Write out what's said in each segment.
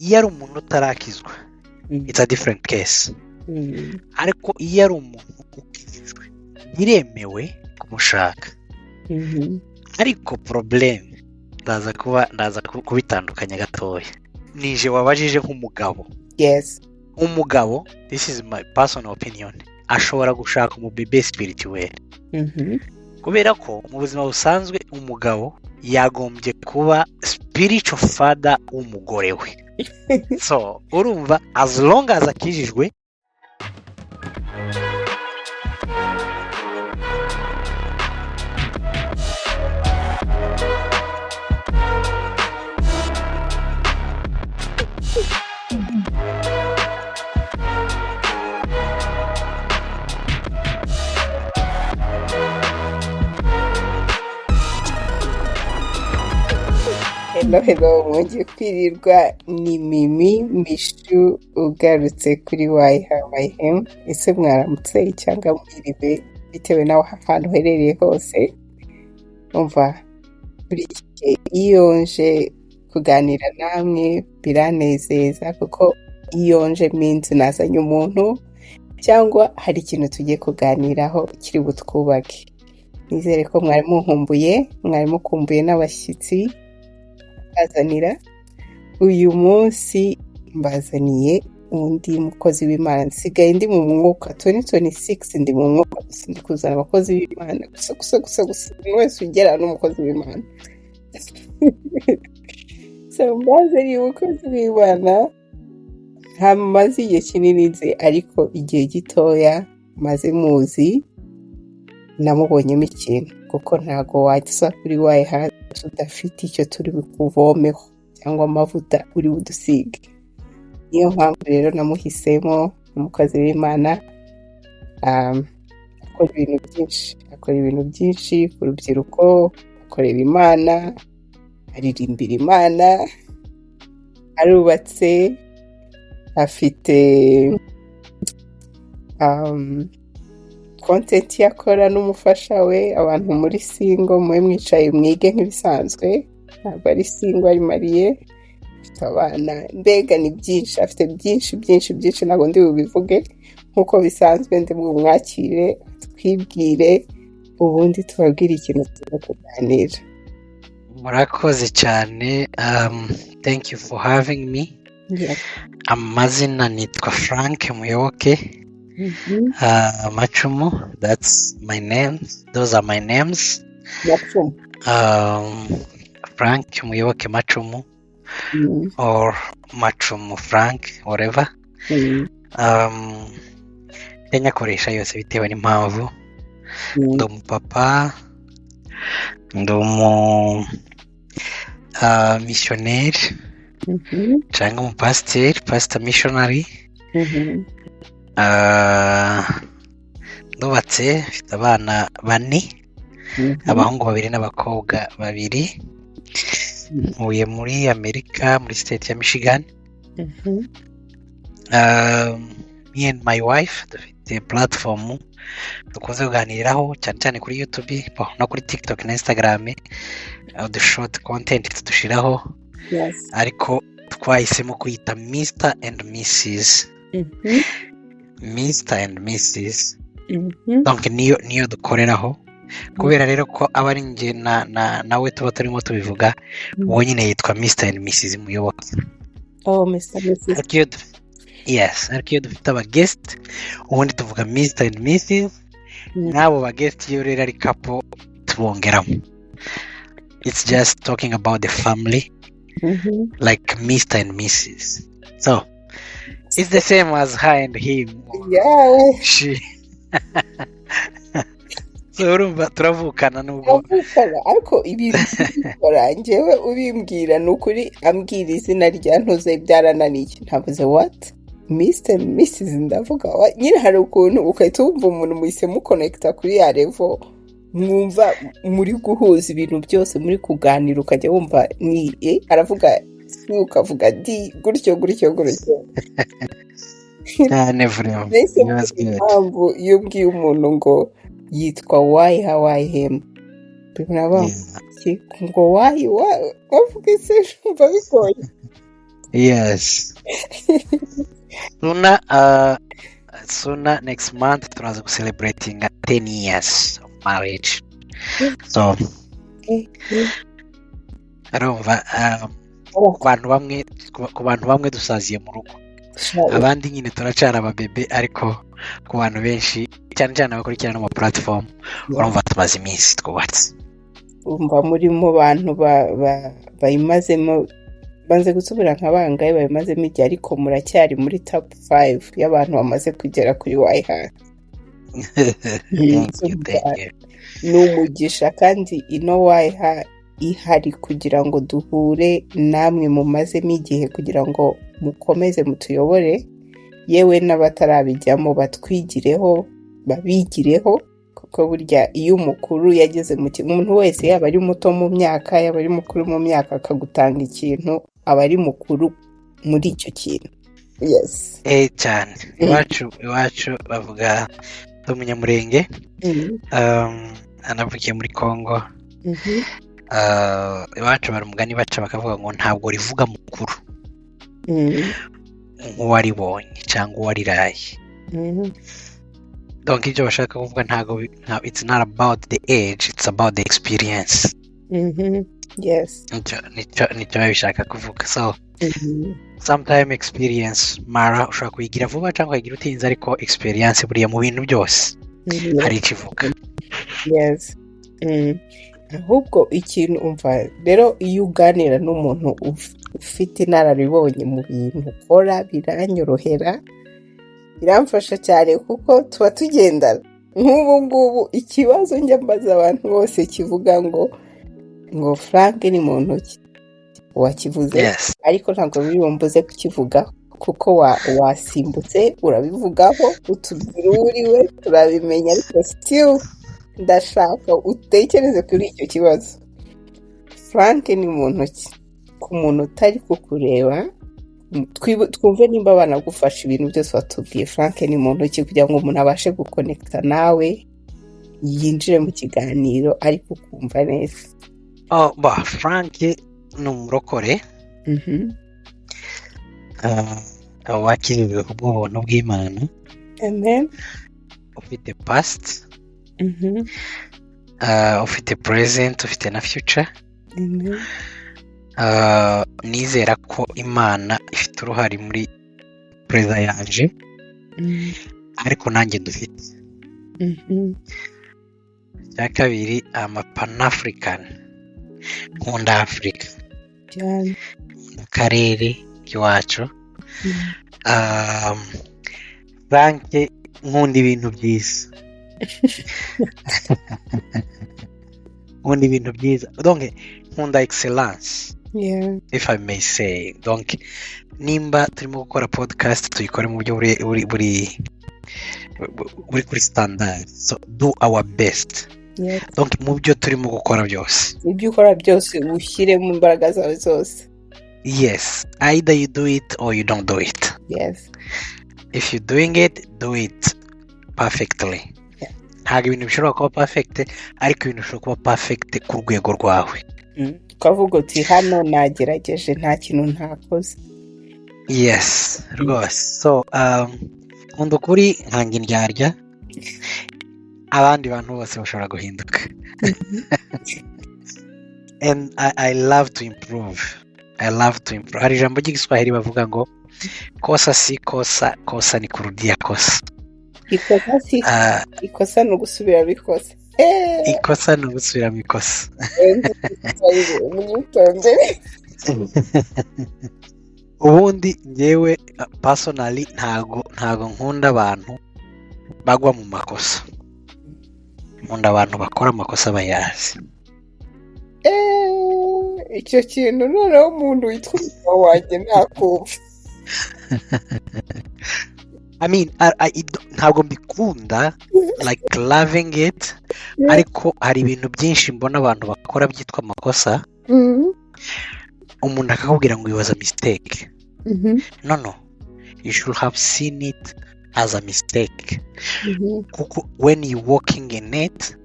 iyo ari umuntu utarakizwa it's a different case. Ariko iyo ari umuntu ukijijwe biremewe kumushaka. Ariko problem ndaza kubitandukanya gatoya. Nije wabajije nk'umugabo. Yes. Umugabo, this is my personal opinion, ashobora gushaka umubebe spirituel. Kubera ko mu buzima busanzwe umugabo yagombye kuba spiritual father w'umugore we. So urumva as long as akijijwe Hello, mwongeye kwirirwa ni Mimi Mishu ugarutse kuri YHYM. Ese mwaramutse cyangwa mwiriwe bitewe naho ahantu herereye hose. Umva buri gihe iyo nje kuganira namwe biranezeza kuko iyo nje means nazanye umuntu cyangwa hari ikintu tugiye kuganiraho kiri butwubake. Nizere ko mwari mukumbuye n'abashyitsi bazanira. Uyu munsi mbazaniye undi mukozi w'Imana. Nsigaye ndi mu mwuka 2026 ndi mu mwuka, ndi kuzana abakozi b'Imana gusa wese ugera n'umukozi w'Imana. So mbazaniye umukozi w'Imana hamaze igihe kinini nzi, ariko igihe gitoya maze muzi namubonyemo ikintu, kuko ntago wajya kuri YH tudafite icyo turi bukuvomeho cyangwa amavuta uri budusige. Niyo mpamvu rero namuhisemo umukozi w'Imana. akora ibintu byinshi ku rubyiruko, akorera Imana, aririmbira Imana, arubatse, afite content yakora n'umufasha we. Abantu muri singo mwe mwicaye mwige nk'ibisanzwe, ntabwo ari singo ari mariye, afite abana, mbega ni byinshi, afite byinshi ntabwo ndi bubivuge nk'uko bisanzwe. ndi mwakire twibwire ubundi tubabwire ikintu tugiye kuganira. Murakoze cyane. Thank you for having me. Yes. Amazina nitwa Frank Muyoboke. Machumu, that's my name. Those are my names. Machumu. Frank Muyoboke Machumu, or Machumu Frank, whatever. Nyakoresha yose bitewe n'impamvu. Ndi umupapa, ndi missionnaire, cyangwa umupasiteri, pastor missionary. Ndubatse, mfite abana 4, abahungu 2 n'abakobwa 2. Ntuye muri Amerika, muri state ya Michigan. Me and my wife dufite platform dukunze kuganiraho cyane cyane kuri YouTube no kuri TikTok na Instagram, the short content tudushiraho. Yes. Ariko twahisemo kuyita Mr and Mrs. Mr and Mrs. Donc niyo dukoreraho, kubera rero ko aba ari nge nawe tuba turimo tubivuga, uwo nyine yitwa Mr and Mrs. Muyoboke. Oh, Mr. Mrs. Yes, ariko dufite aba guest ubundi tuvuga Mr and Mrs. Nabo ba guest iyo rero ari couple tubongeramo. It's just talking about the family, like Mr and Mrs. So it's the same as her and him. Yeah. She. So urumva turavukana n'ubwo. Ariko ibintu bikora njyewe ubimbwira n'ukuri, ambwira izina rya ntuze byarananiye. Ntavuze what? Mr and Mrs. ndavuga nyine hari ukuntu ukahita wumva umuntu muhise muconnecta kuri ya level, mwumva muri guhuza ibintu byose, muri kuganira ukajya wumva ni aravuga si ukavuga di gutyo. Never. Impamvu iyo mbwiye umuntu ngo yitwa YHYM biraba ngo wavuga se shumva bigoye. Yes. Sooner next month turaza celebrating 10 years of marriage. So arumva ku bantu bamwe dusaziye mu rugo, abandi nyine turacara ababebe, ariko ku bantu benshi cyane cyane abakurikirana mu platform urumva tumaze iminsi twubatse. umva muri mu bantu bayimazemo banze gusubira nka bangaye bayimazemo igihe, ariko muracyari muri top 5 y'abantu bamaze kugera kuri Waiha. Ni umugisha, kandi ino Waiha ihari kugira ngo duhure namwe mumazemo igihe, kugira ngo mukomeze mutuyobore, yewe n'abatarabijyamo batwigireho, babigireho, kuko burya iyo umukuru yageze mu kintu, umuntu wese yaba ari muto mu myaka yaba ari mukuru mu myaka akagutanga ikintu, aba ari mukuru muri icyo kintu. Yes. Cyane iwacu bavuga umunyamurenge, anavukiye muri Congo. Iwacu bari umugani baca bakavuga ngo ntabwo rivuga mukuru nk'uwaribonye cyangwa uwariraye. Donc ibyo bashaka kuvuga ntabwo, it's not about the age, it's about the experience. Yes. Nicyo bishaka kuvuga. So sometime experience mara ushobora kuyigira vuba cyangwa ukayigira utinze, ariko experience buriya mu bintu byose hari ikivuga. Yes. Ahubwo ikintu umva rero, iyo uganira n'umuntu ufite inararibonye mu bintu ukora, biranyorohera, biramfasha cyane, kuko tuba tugendana. Nk'ubu ngubu ikibazo njya mbaza abantu bose kivuga ngo Frank ni mu ntoki, wakivuze. Yes. Ariko ntabwo bibumbuze kukivugaho, kuko wasimbutse urabivugaho, utubwira uriwe turabimenya, ariko still ndashaka utekereze kuri icyo kibazo. Frank ni mu ntoki ku muntu utari kukureba, twumve nimba banagufasha ibintu byose watubwiye. Frank ni mu ntoki kugira ngo umuntu abashe gukonekita nawe, yinjire mu kiganiro ariko kumva neza. Frank ni umurokore wakiriwe ubw'ubuntu bw'Imana. Amen. Ufite past, ufite present, ufite na future. Nizera ko Imana ifite uruhare muri preza yanje, ariko nanjye dufite. Icya kabiri, ama Pan-African, nkunda Africa, mu karere iwacu. Frank nkunda ibintu byiza. Nkunda ibintu byiza, donc nkunda excellence. Yeah. If I may say. Donc nimba turimo gukora podcast, tuyikore mu buryo buri kuri standard, so do our best. Yes. Donc mu byo turimo gukora byose, ibyo ukora byose ushyire mu mbaraga zawe zose. Yes, either you do it or you don't do it. Yes. If you're doing it, do it perfectly. Ntabwo ibintu bishobora kuba perfect, ariko ibintu bishobora kuba perfect ku rwego rwawe. Ukavuga uti hano nagerageje, nta kintu ntakoze. Yes, rwose. So nkunda ukuri, nkanga indyarya, abandi bantu bose bashobora guhinduka. And I love to improve. Hari ijambo ry'igiswahili bavuga ngo kosa si kosa, kosa ni kurudia kosa. Ikosa ni ugusubira bikosa. Ikosa ni ugusubira bikosa. Ubundi njyewe personally ntago nkunda abantu bagwa mu makosa. Nkunda abantu bakora amakosa bayazi. Icyo kintu noneho umuntu witwa umugabo wanjye nakumva. I mean, ntabwo mbikunda, like loving it, ariko hari ibintu byinshi mbona abantu bakora byitwa amakosa, umuntu akakubwira ngo it was a mistake. No, you should have seen it as a mistake. Kuko when you walking in it,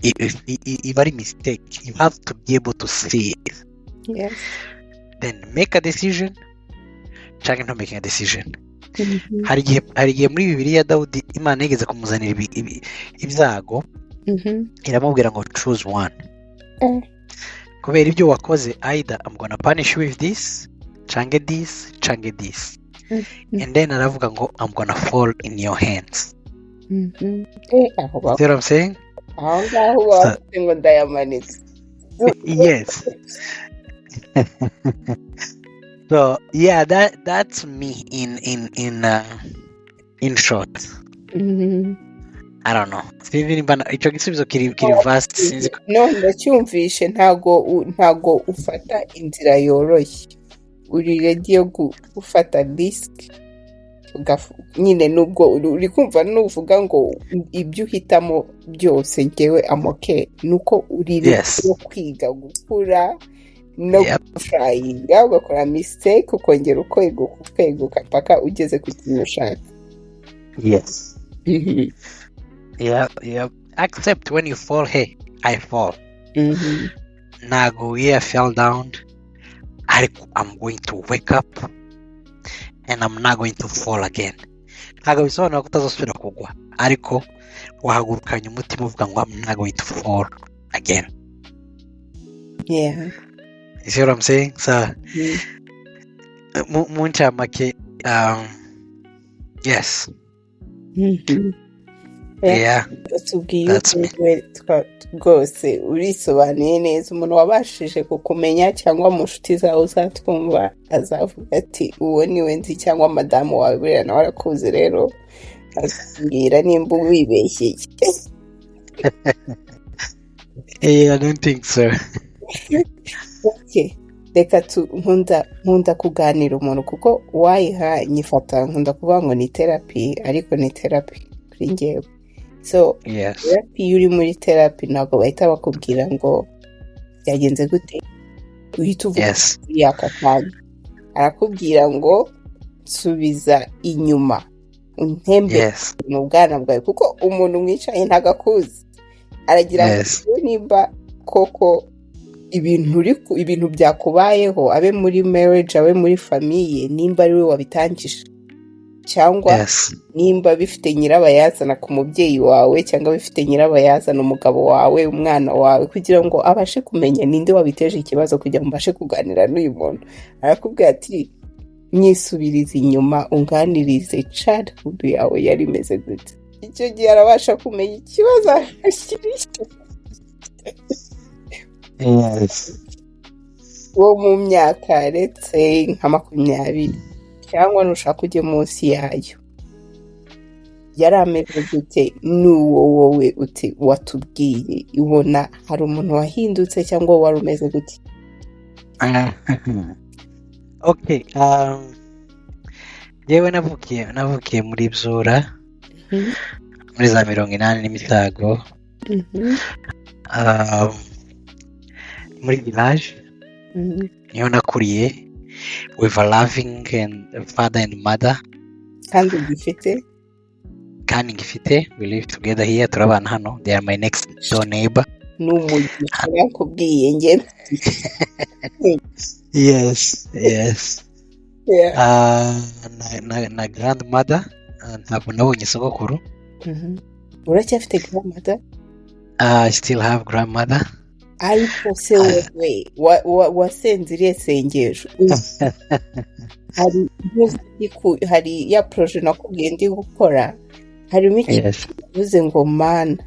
if a mistake, you have to be able to see it. Yes. then make a decision cyangwa nto making a decision. Mhm. hari igihe muri Bibiliya Dawudi Imana yigeze kumuzanira ibyago Mhm. iramubwira ngo choose one. Eh. Kubera ibyo wakoze, either I'm gonna punish you with this cyangwa this cyangwa this. Mhm. And then aravuga ngo I'm gonna fall in your hands. Mhm. Aho See what I'm saying? aho ngaho bafite ngo ndayamanitse. Yes. So yeah, that's me in short. Mhm. I don't know. Sinzi nimba icyo gisubizo kiri vast, sinzi ko. No, ndacyumvishe ntago ufata inzira yoroshye. Uri ready yo gufata risk. Nyine nubwo uri kumva nuvuga ngo ibyo uhitamo byose ngewe amoke nuko uri ready yo kwiga gukura no gushayinga ugakora mistake ukongera ukweguka paka ugeze ku kintu ushaka. Yes. Yeah. Accept when you fall, hey, I fall. Nago, yeah, I fell down. I'm going to wake up and I'm not going to fall again. Nago bisobanura ko utazosubira kugwa, ariko wahagurukanye umutima uvuga ngo I'm not going to fall again. Yeah. You see what I'm saying? So, munchamake, yes. Yeah. That's me. Rwose urisobanuye neza, umuntu wabashije kukumenya cyangwa mu nshuti zawe uzatwumva azavuga ati uwo ni we nzi, cyangwa madamu wawe buriya nawe arakuzi, rero azambwira nimba wibeshye. I don't think so. Okay. Reka nkunda kuganira umuntu kuko wayiha nyifata nkunda kuvuga ngo ni therapy, ariko ni therapy kuri njyewe. So yes. Therapy uri muri therapy ntabwo bahita bakubwira ngo byagenze gute uhita uvuga yaka kanya, arakubwira ngo subiza inyuma untembe mu bwana bwawe, kuko umuntu mwicaye ntagakuzi, aragira ngo nimba koko ibintu byakubayeho, abe muri marriage abe muri famille, nimba ari we wabitangije cyangwa nimba bifite nyirabayazana ku mubyeyi wawe, cyangwa bifite nyirabayazana umugabo wawe, umwana wawe, kugira ngo abashe kumenya ninde wabiteje ikibazo, kugira ngo mbashe kuganira n'uyu muntu. Arakubwira ati nyisubirize inyuma unganirize childhood yawe yari imeze gute. Icyo gihe arabasha kumenya ikibazo ashyirishe. Yes. Wo mu myaka ndetse nka 20 cyangwa nushaka ujye munsi yayo, yari ameze gute n'uwo wowe uti watubwiye, ubona hari umuntu wahindutse cyangwa wari umeze gute? Okay, yewe navukiye muri Bzura muri za 80 n'imisago, muri village niho nakuriye with a loving and father and mother. Kandi ngifite we live together here, turabana hano, they are my next door neighbor. N'umugisha nakubwiye nge. Yes. Yeah. Na grandmother, ntabwo nabonye sogokuru. Uracyafite grandmother? I still have grandmother. Ariko se wewe wasenziriye sengesho. Hari ya projet nakubwiye ndi gukora, harimo ikivuze ngo mana,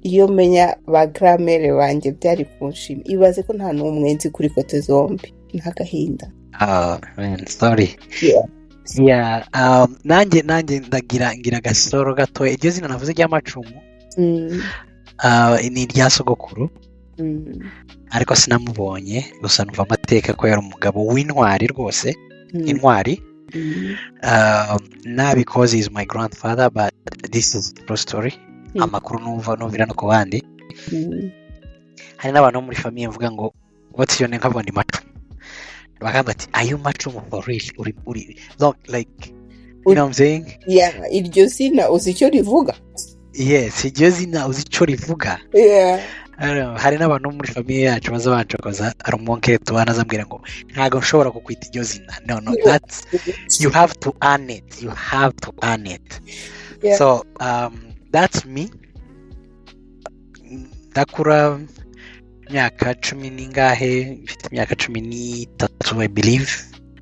iyo menya ba gramere banjye byari kunshima. Ibaze ko nta n'umwe nzi kuri kote zombi, ntagahinda. Man, sorry. Yeah. Nanjye ngira gasoro gato, iryo zina navuze ry'amacumu ni irya sogokuru, ariko sinamubonye, gusa numva amateka ko yari umugabo w'intwari rwose, intwari. Not because he's my grandfather, but this is a true story. Amakuru numvira no ku bandi. Hari n'abantu muri famille mvuga ngo what's your name, nkabona macumu, bakamba ati ayo macumu for real, uri like, you know what I'm saying? Yeah, iryo zina uzi icyo rivuga? Yes, iryo zina uzi icyo rivuga. Yeah. hari n'abantu muri famiye yacu baza bancokoza ari umunkere tubana azambwira ngo ntabwo nshobora kukwita iryo zina. No, that's you have to earn it. Yeah. So that's me. Ndakura imyaka 10 n'ingahe, mfite imyaka 13 I believe,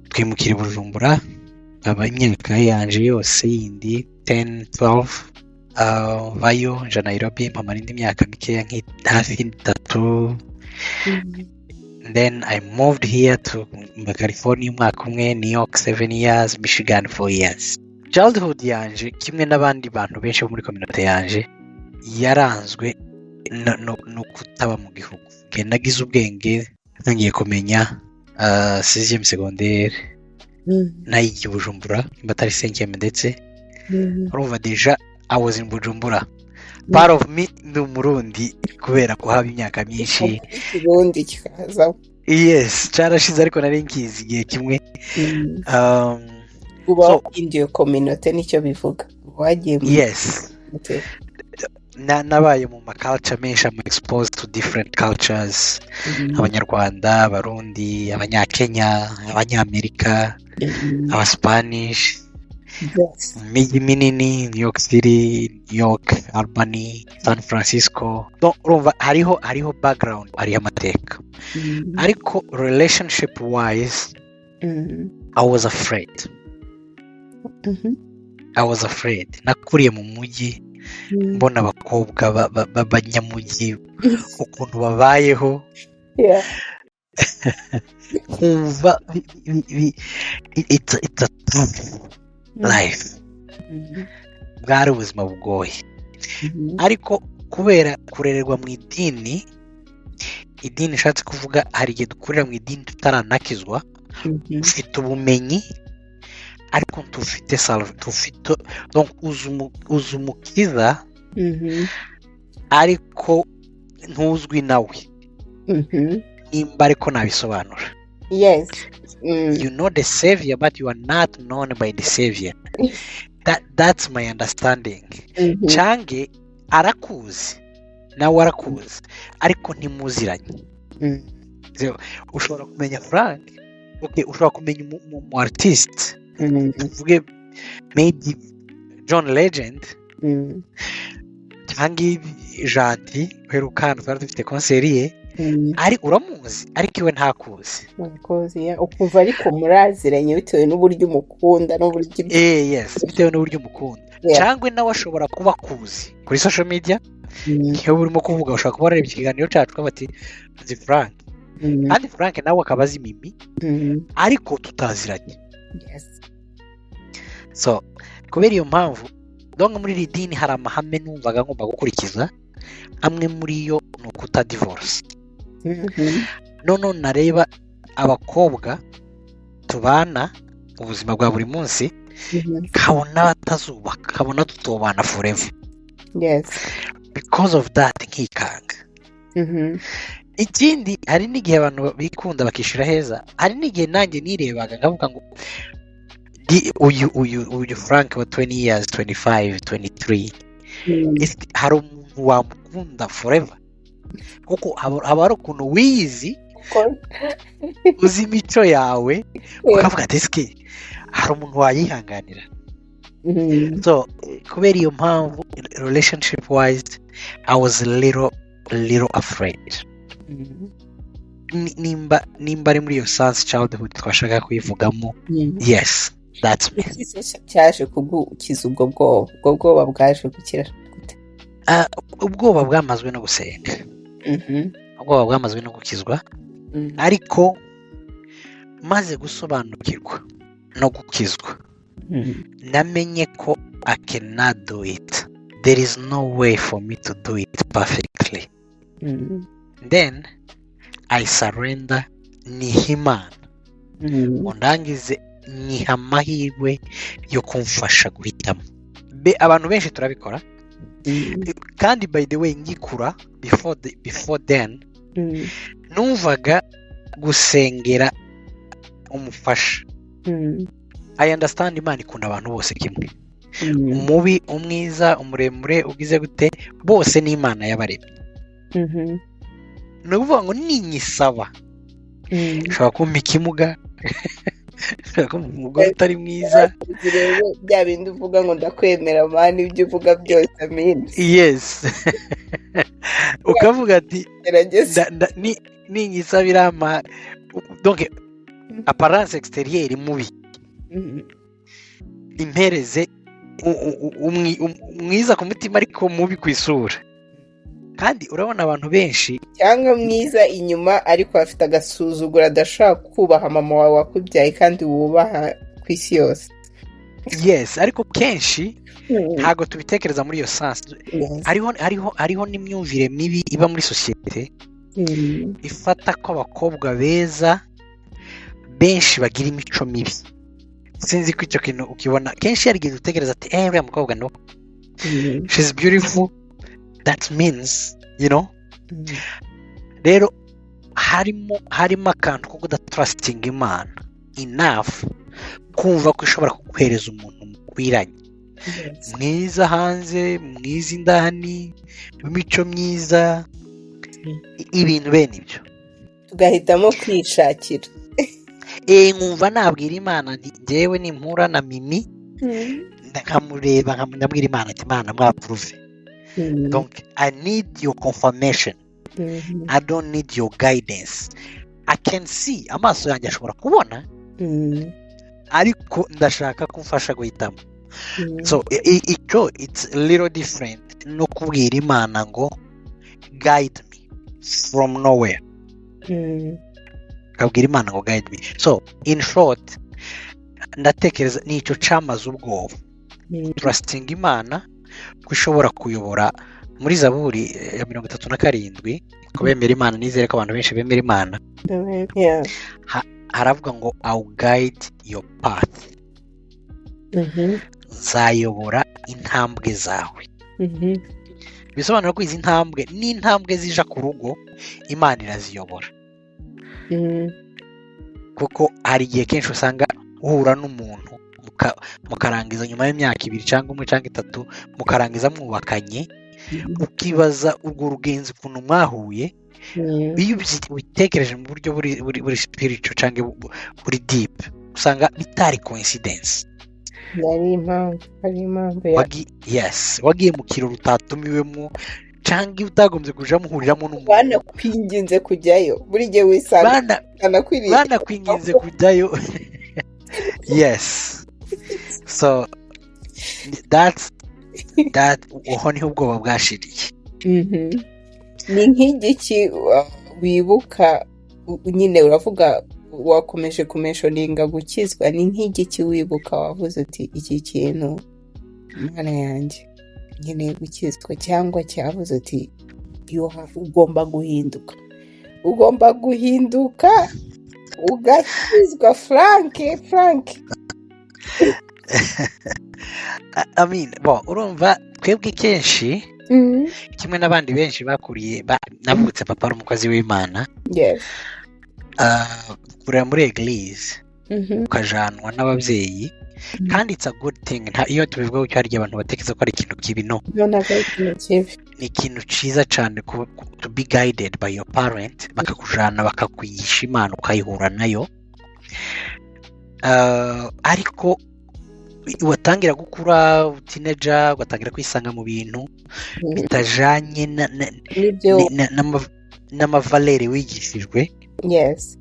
twimukira i Bujumbura. Aba imyaka yanje yose yindi 10-12 vayo nja Nairobi mpamara indi myaka mikeya hafi 3. Then I moved here to California umwaka umwe, New York 7 years, Michigan 4 years. Childhood yanje kimwe n'abandi bantu benshi muri community yanje yaranzwe no kutaba mu gihugu. Nagize ubwenge ntangiye kumenya 6e secondaire nayigiye Bujumbura mbatari 5e ndetse urumva deja I was in Bujumbura. Part of me ndi umurundi kubera ko haba imyaka myinshi Burundi kikaza. Yes, cyarashize ariko nari nkizi igihe kimwe. Uba Indian community nicyo bivuga. Wagiye Yes. Nabaye mu culture menshi, I'm exposed to different cultures. Abanyarwanda, Abarundi, Abanyakenya, Abanyamerika, Abaspanish. Yes. Miji minini, New York City, New York, Albany, San Francisco. Urumva hariho background, hariho amateka. Ariko relationship wise, I was afraid. Nakuriye mu mujyi mbona abakobwa b'abanyamujyi ukuntu babayeho. Yeah. It's a tough life. Bwari ubuzima bugoye. Ariko kubera kurererwa mu idini ishatse kuvuga hari igihe dukurira mu idini tutaranakizwa, ufite ubumenyi ariko tufite donc uzumukiza ariko ntuzwi nawe. Nimba ariko nabisobanura. Yes. You know the savior but you are not known by the savior. That's my understanding. Change arakuzi nawe arakuzi ariko ntimuziranye. Ushobora kumenya Frank, okay, ushobora kumenya mu artist, tuvuge maybe John Legend, cyangwa Janti uherukana twari dufite concert ye, ari uramuzi ariko iwe ntakuzi. Ukumva ariko muraziranye bitewe n'uburyo umukunda n'uburyo yes, bitewe n'uburyo umukunda. Cyangwa nawe ashobora kuba kuzi kuri social media, iyo urimo kuvuga ushaka kuba wareba ikiganiro cyacu twabati nzi Frank, kandi Frank nawe akabazi Mimi ariko tutaziranye. Yes. So kubera iyo mpamvu donc muri iri dini hari amahame numvaga ngomba gukurikiza, amwe muri yo ni ukuta divorce. None nareba abakobwa tubana ubuzima bwa buri munsi, kabona batazubaka, kabona tutobana forever. Yes. Because of that nkikanga. Ikindi hari n'igihe abantu bikunda bakishira heza, hari n'igihe nanjye nirebaga ngavuga ngo uyu Frank wa 20 years, 25, 23 hari umuntu wamukunda forever, kuko haba hari ukuntu wiyizi uzi imico yawe ukavuga ati hari umuntu wayihanganira. So kubera iyo mpamvu relationship wise I was a little afraid. Nimba ari muri iyo sense childhood twashaka kuyivugamo. Yes, that's me. Cyaje kugukiza ubwo bwoba bwaje gukira gute? Ubwoba bwamazwe no gusenga. Ubwoba bwamazwe no gukizwa. Ariko maze gusobanukirwa no gukizwa, namenye ko I cannot do it. There is no way for me to do it perfectly. Then I surrender, nihimana. Undangize niha amahirwe yo kumfasha guhitamo. Abantu benshi turabikora. Kandi by the way ngikura before then numvaga gusengera umufasha. I understand Imana ikunda abantu bose kimwe. Umubi, umwiza, umuremure, ugize gute, bose ni Imana yabaremye. ni ukuvuga ngo ninyisaba ushobora kumpa ikimuga, ushobora kumpa umugore utari mwiza. rero bya bindi uvuga ngo ndakwemera mani ibyo uvuga byose amini Yes. Ukavuga ati gerageza ninyisaba irama, donc apparence extérieure mubi impereze mwiza ku mutima ariko mubi ku isura. Kandi urabona abantu benshi cyangwa mwiza inyuma ariko afite agasuzuguro adashaka kubaha mama wawe wakubyaye kandi wubaha ku isi yose. yes, ariko kenshi ntabwo tubitekereza muri iyo sense. hariho n'imyumvire mibi iba muri sosiyete ifata ko abakobwa beza benshi bagira imico mibi. Sinzi ko icyo kintu ukibona kenshi hari igihe utekereza ati uriya mukobwa no, she's beautiful, that means you know. Rero harimo akantu ko kudatrusting Imana enough kumva ko ishobora kuguhereza umuntu mukwiranye, mwiza hanze, mwiza indani, imico myiza, ibintu bene ibyo tugahitamo kwishakira. nkumva nabwira Imana nti njyewe nimpura na Mimi nkamureba nkamubwira Imana ati Imana mwaprove, donc I need your confirmation, I don't need your guidance. I can see, amaso yanjye ashobora kubona ariko ndashaka kumfasha guhitamo. So it's a little different no kubwira Imana ngo guide me from nowhere. Kabwira Imana ngo guide me. So in short ndatekereza nicyo cyamaze ubwoba, trusting Imana ko ishobora kuyobora. Muri Zaburi ya 37 ko bemera Imana, nizere ko abantu benshi bemera Imana, haravuga ngo I'll guide your path, nzayobora intambwe zawe. Bisobanura ko izi ntambwe ni intambwe zija ku rugo Imana iraziyobora. Kuko hari igihe kenshi usanga uhura n'umuntu mukarangiza nyuma y'imyaka 2 cyangwa 1 cyangwa 3 mukarangiza mwubakanye, ukibaza urwo rugenzi ukuntu mwahuye. Iyo ubitekereje mu buryo buri spiritual cyangwa buri deep, usanga bitari coincidence. Yari impamvu yes, wagiye mu kirori utatumiwemo cyangwa utagombye kuja muhuriramo n'umuntu. Bana kwinginze kujyayo, buri gihe wisanga bana kwinginze kujyayo. Yes. So that uho niho ubwoba bwashiriye. Ni nk'igiki wibuka nyine uravuga wakomeje kumenshoninga gukizwa, ni nk'igiki wibuka wavuze uti iki kintu Mana yanjye nkeneye gukizwa, cyangwa cyavuze uti ugomba guhinduka ugakizwa Frank. I mean, urumva twebwe kenshi kimwe n'abandi benshi bakuriye navutse papa ari umukozi w'Imana. Yes. Kurira muri eglise ukajanwa n'ababyeyi, kandi it's a good thing. Iyo tubivuga ko hari abantu batekereza ko ari ikintu kibi, no, ni ikintu cyiza cyane to be guided by your parent, bakakujana bakakwigisha Imana ukayihura nayo. Ariko watangira gukura teenager, ugatangira kwisanga mu bintu bitajanye n'amavalere wigishijwe. Yes.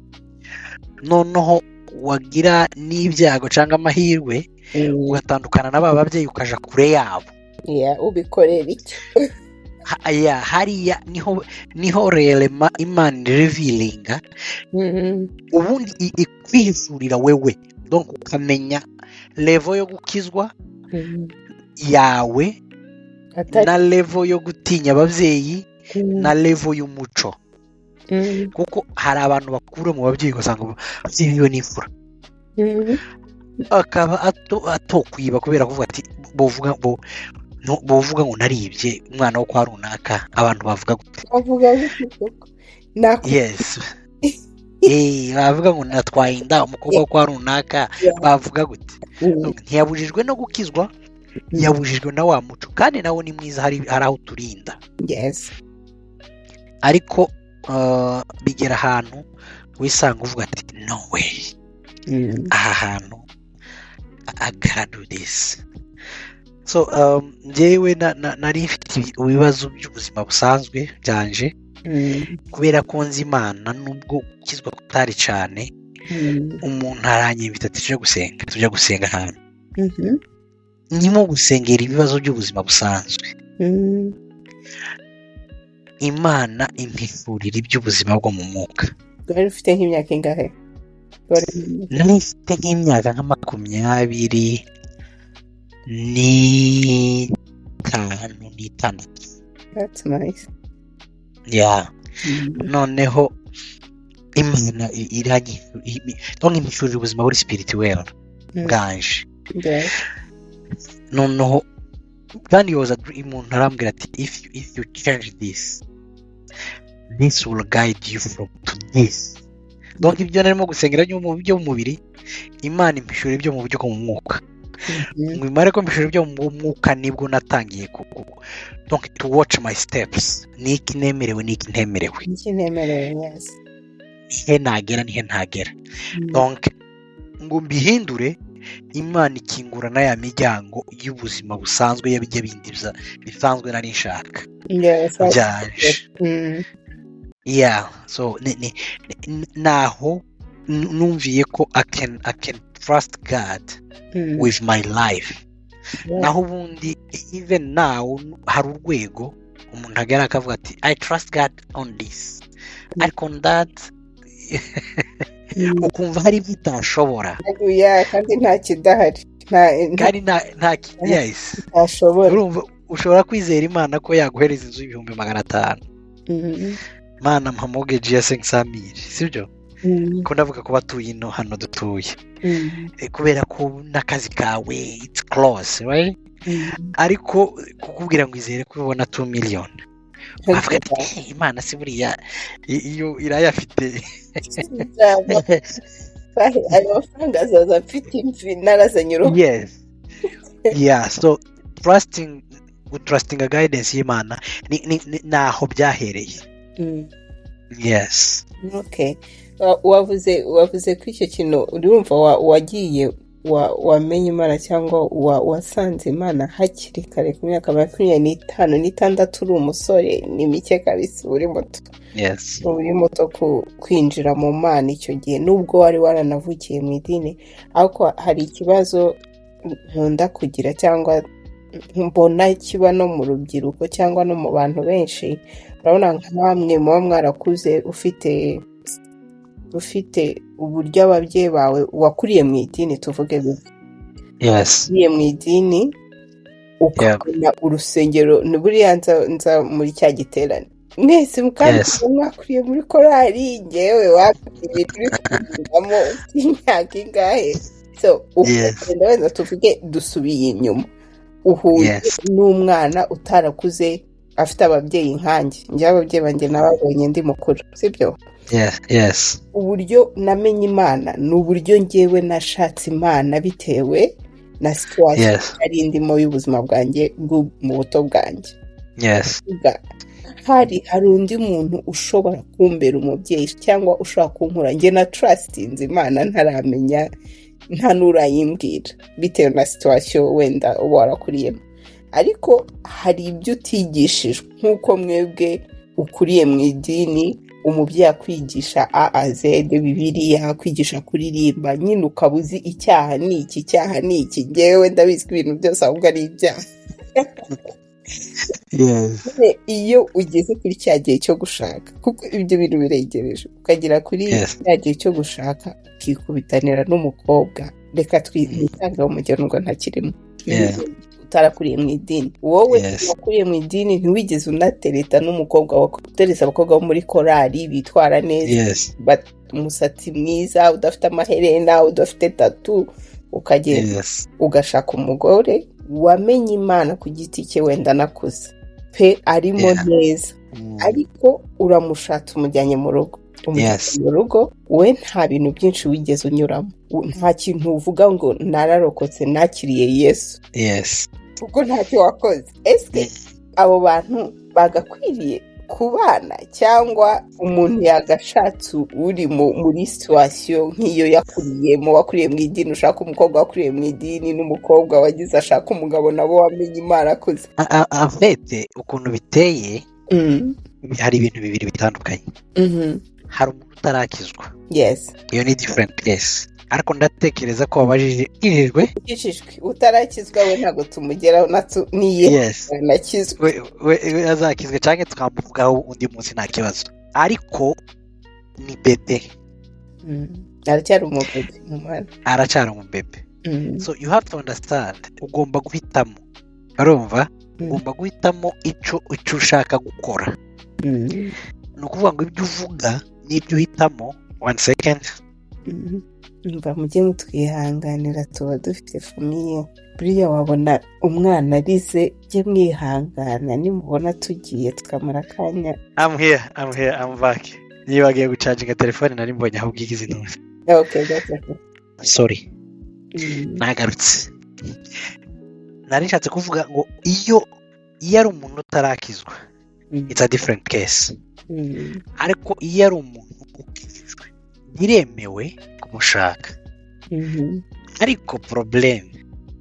Noneho wagira n'ibyago cyangwa amahirwe ugatandukana n'aba babyeyi ukaja kure yabo. Ubikorera iki? Hariya niho relema Imana revealinga, ubundi ikwihishurira wewe, donc ukamenya level yo gukizwa yawe na level yo gutinya ababyeyi na level y'umuco. Kuko hari abantu bakura mu babyeyi ugasanga ababyeyi biwe n'imfura, akaba atokwiba kubera kuvuga ati bovuga ngo naribye umwana wo kwa runaka. Abantu bavuga gute? Yes. Bavuga ngo natwaye inda umukobwa wo kwa runaka. Bavuga gute? Ntiyabujijwe no gukizwa, yabujijwe na wa muco, kandi nawo ni mwiza, hari aho turinda. Yes. ariko bigera ahantu wisanga uvuga ati no way, aha hantu I gotta do this. So njyewe nari mfite ibibazo by'ubuzima busanzwe byanje kubera ko nzi Imana nubwo ukizwa kutari cyane. Umuntu aranyibita tujya gusenga ahantu ndimo gusengera ibibazo by'ubuzima busanzwe. Imana impishurira iby'ubuzima bwo mu mwuka. Wari ufite nk'imyaka ingahe? Nari mfite nk'imyaka nka 25. That's nice. Yeah. Noneho Imana impishurira ubuzima buri spirituel bwanje. Noneho kandi yoza umuntu arambwira ati if you change this will guide you from to this. Donc ibyo narimo gusengera mu buryo bw'umubiri, Imana impishurira ibyo mu buryo bwo mu mwuka. Mwimare ko mbishurira ibyo mu mwuka nibwo natangiye donc to watch my steps. Niki nemerewe niki ntemerewe. Yes. Ihe ntagera. Donc ngo mbihindure, Imana ikingura na ya miryango y'ubuzima busanzwe y'abijya bindi bisanzwe nari nshaka. Yes. Yeah, so naho numviye ko I can trust God with my life. Naho ubundi even now hari urwego umuntu agera akavuga ati I trust God on this, ariko on that ukumva hari bitashobora. Kandi nta kidahari. Kandi nta yes. Ashobora. Ushobora kwizera Imana ko yaguhereza inzu y'500,000. Mana mpamogeje ya 500,000, sibyo? Ko ndavuga ko batuye ino hano dutuye. Kubera ko nakazi kawe it's close, right? Ariko kukubwira ngo izere ko ubona 2 million. Avuga ati Imana si buriya iyo irayafite. Ayo mafaranga azaza afite imvi narazanyuro. Yes. Yeah, so trusting a guidance y'Imana naho byahereye. Yes. Okay. Wavuze ko icyo kintu urumva wagiye wamenye Imana cyangwa wasanze Imana hakiri kare ku myaka 25 uri umusore, ni mike kabisa uri muto. Yes. Uri muto kwinjira mu Mana icyo gihe nubwo wari waranavukiye mu idini, ariko hari ikibazo nkunda kugira cyangwa mbona kiba no mu rubyiruko cyangwa no mu bantu benshi. Urabona nkamwe muba mwarakuze ufite uburyo ababyeyi bawe wakuriye mu idini, tuvuge bibi. Yes. Ukuriye mu idini ukabona urusengero, buriya nza muri cya giterane mwese mwakuriye muri korali, ngewe wakuriye turi kugamo imyaka ingahe. So ukagenda wenda tuvuge dusubiye inyuma, uhuye n'umwana utarakuze afite ababyeyi nkanjye. Njye ababyeyi banjye nababonye ndi mukuru, sibyo? Yes. Uburyo namenye Imana ni uburyo ngewe nashatse Imana bitewe na situation ari ndimo y'ubuzima bwanjye mu buto bwanjye. Yes. Hari undi muntu ushobora kumbera umubyeyi cyangwa ushobora kunkura, njye na trustinze Imana ntaramenya, nta nurayimbwira bitewe na situation wenda warakuriyemo. Ariko hari ibyo utigishijwe, nk'uko mwebwe ukuriye mu idini, umubyeyi akwigisha A Z Bibiliya, akwigisha kuririmba, nyine ukabuzi icyaha ni iki. Ngewe ndabizi ko ibintu byose ahubwo ari ibyaha. Yes. Iyo ugeze kuri cya gihe cyo gushaka, kuko ibyo bintu biregereje, ukagera kuri cya gihe cyo gushaka ukikubitanira n'umukobwa, reka twitangaho umugero ngo ntakirimo. Utarakuriye mu idini, wowe wakuriye mu idini ntiwigeze unatereta n'umukobwa wateresa abakobwa bo muri korali bitwara neza, umusatsi mwiza, udafite amaherena, udafite tatu, ukagenda ugashaka umugore wamenye Imana ku giti cye, wenda nakuze pe arimo neza, ariko uramushatse umujyanye mu rugo. Mu rugo we nta bintu byinshi wigeze unyuramo, nta kintu uvuga ngo nararokotse nakiriye Yesu. Yes. Kuko ntacyo wakoze. Ese abo bantu bagakwiriye kubana cyangwa umuntu yagashatse uri muri situation nk'iyo yakuriyemo, wakuriye mu idini ushaka umukobwa wakuriye mu idini n'umukobwa wagize ashaka umugabo nabo wamenye Imana akoze. Afite ukuntu biteye, hari ibintu bibiri bitandukanye. Hari umuntu utarakizwa, yes, iyo ni different case, ariko ndatekereza ko wabajijwe utarakizwa we ntabwo tumugeraho niye nakizwe we azakizwe cyangwa tukamuvugaho undi munsi nta kibazo, ariko ni bebe, aracyari umubebe mu mwana, aracyari umubebe. So you have to understand, ugomba guhitamo, urumva, ugomba guhitamo icyo ushaka gukora. Ni ukuvuga ngo ibyo uvuga n'ibyo uhitamo. One second. Mba mujye mutwihanganira, tuba dufite famiye. Buriya wabona umwana arize, jye mwihangana, nimubona tugiye tukamara akanya. I'm here, I'm back. Niba wagiye gucaginga telefone nari mbonye aho ubwigize ntuzi. Okay, that's okay. Sorry. Nagarutse. Nari nshatse kuvuga ngo iyo ari umuntu utarakizwa, it's a different case. Ariko iyo ari umuntu ukizwe, biremewe kumushaka. Ariko problem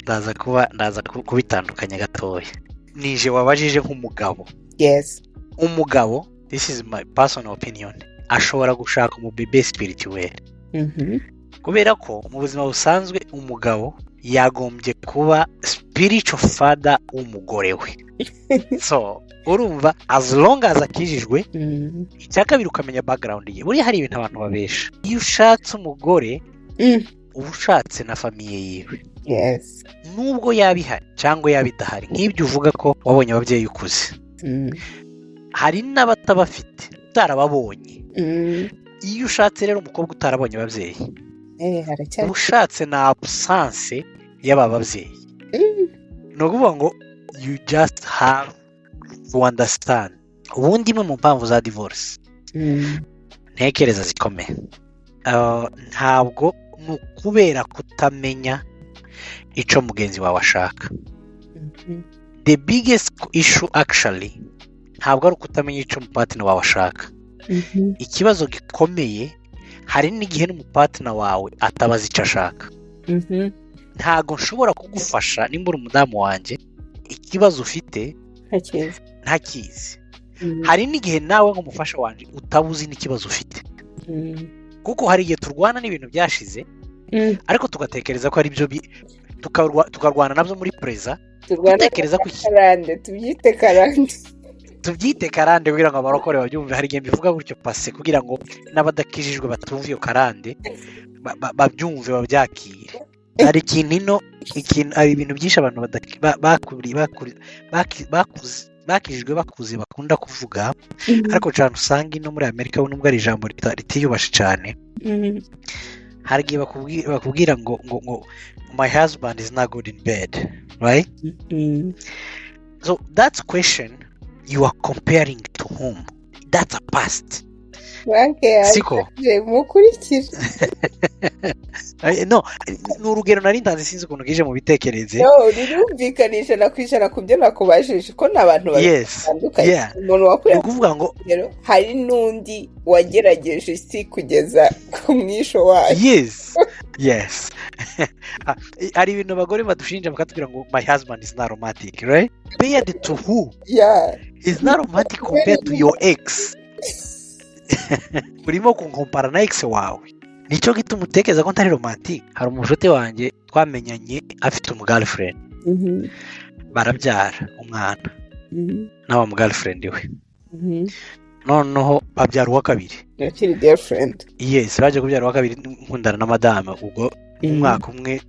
ndaza kubitandukanya gatoya. Nije wabajije nk'umugabo. Yes. Umugabo, this is my personal opinion, ashobora gushaka umubebe spirituel. Kubera ko mu buzima busanzwe umugabo yagombye kuba spiritual father w'umugore we. So urumva, as long as akijijwe, icyakabiri ukamenya background ye. Buriya hari ibintu abantu babesha. Iyo ushatse umugore, uba ushatse na famiye yiwe. Yes. Nubwo yabihari cyangwa yabidahari, nk'ibyo uvuga ko wabonye ababyeyi ukuze. Hari n'abatabafite utarababonye. Iyo ushatse rero umukobwa utarabonye ababyeyi, uba ushatse na absence y'aba babyeyi. Ni ukuvuga ngo you just have to understand. Ubundi imwe mu mpamvu za divorce ntekereza zikomeye, ntabwo ni ukubera kutamenya icyo mugenzi wawe ashaka. The biggest issue actually ntabwo ari ukutamenya icyo umupatina wawe ashaka. Ikibazo gikomeye, hari n'igihe n'umupatina wawe atabaza icyo ashaka. Ntabwo nshobora kugufasha nimba uri umudamu wanjye, ikibazo ufite ntakizi. Hari n'igihe nawe nk'umufasha wanjye utabuzi n'ikibazo ufite. Kuko hari igihe turwana n'ibintu byashize, ariko tugatekereza ko ari byo, tukarwana nabyo muri preza, tugatekereza ko tubyite karande kugira ngo abarokore babyumve. Hari igihe mbivuga gutyo pase kugira ngo n'abadakijijwe batumve iyo karande babyumve, babyakire. Hari hari ibintu byinshi abantu bakijijwe bakuze bakunda kuvuga, ariko cyane usanga ino muri Amerika nubwo ari ijambo ritiyubashe cyane. Hari igihe bakubwira ngo my husband is not good in bed, right? So that's question you are comparing to whom? That's a past. Siko mukurikira. No, n'urugero nari ntanze sinzi ukuntu gije mu bitekereze. No, rirumvikanisha nakwishyana kubyo nakubajije ko n'abantu batandukanye. Umuntu wakuye kuvuga ngo hari n'undi wagerageje isi kugeza ku mwisho wayo. Yes. Hari ibintu abagore badushinja bakatubwira ngo my husband is not romantic, right? Compared to who? Yeah. Is not romantic compared to your ex. Urimo kunkompara na ex wawe. Nicyo gituma utekereza ko ntari romantic. Hari umushuti wanjye twamenyanye afite umugirlfriend. Barabyara umwana. Nawe umugirlfriend we. Noneho babyara uwa kabiri. Yakiri girlfriend. Yes, baje kubyara uwa kabiri nkundana na madame. Ubwo umwaka umwe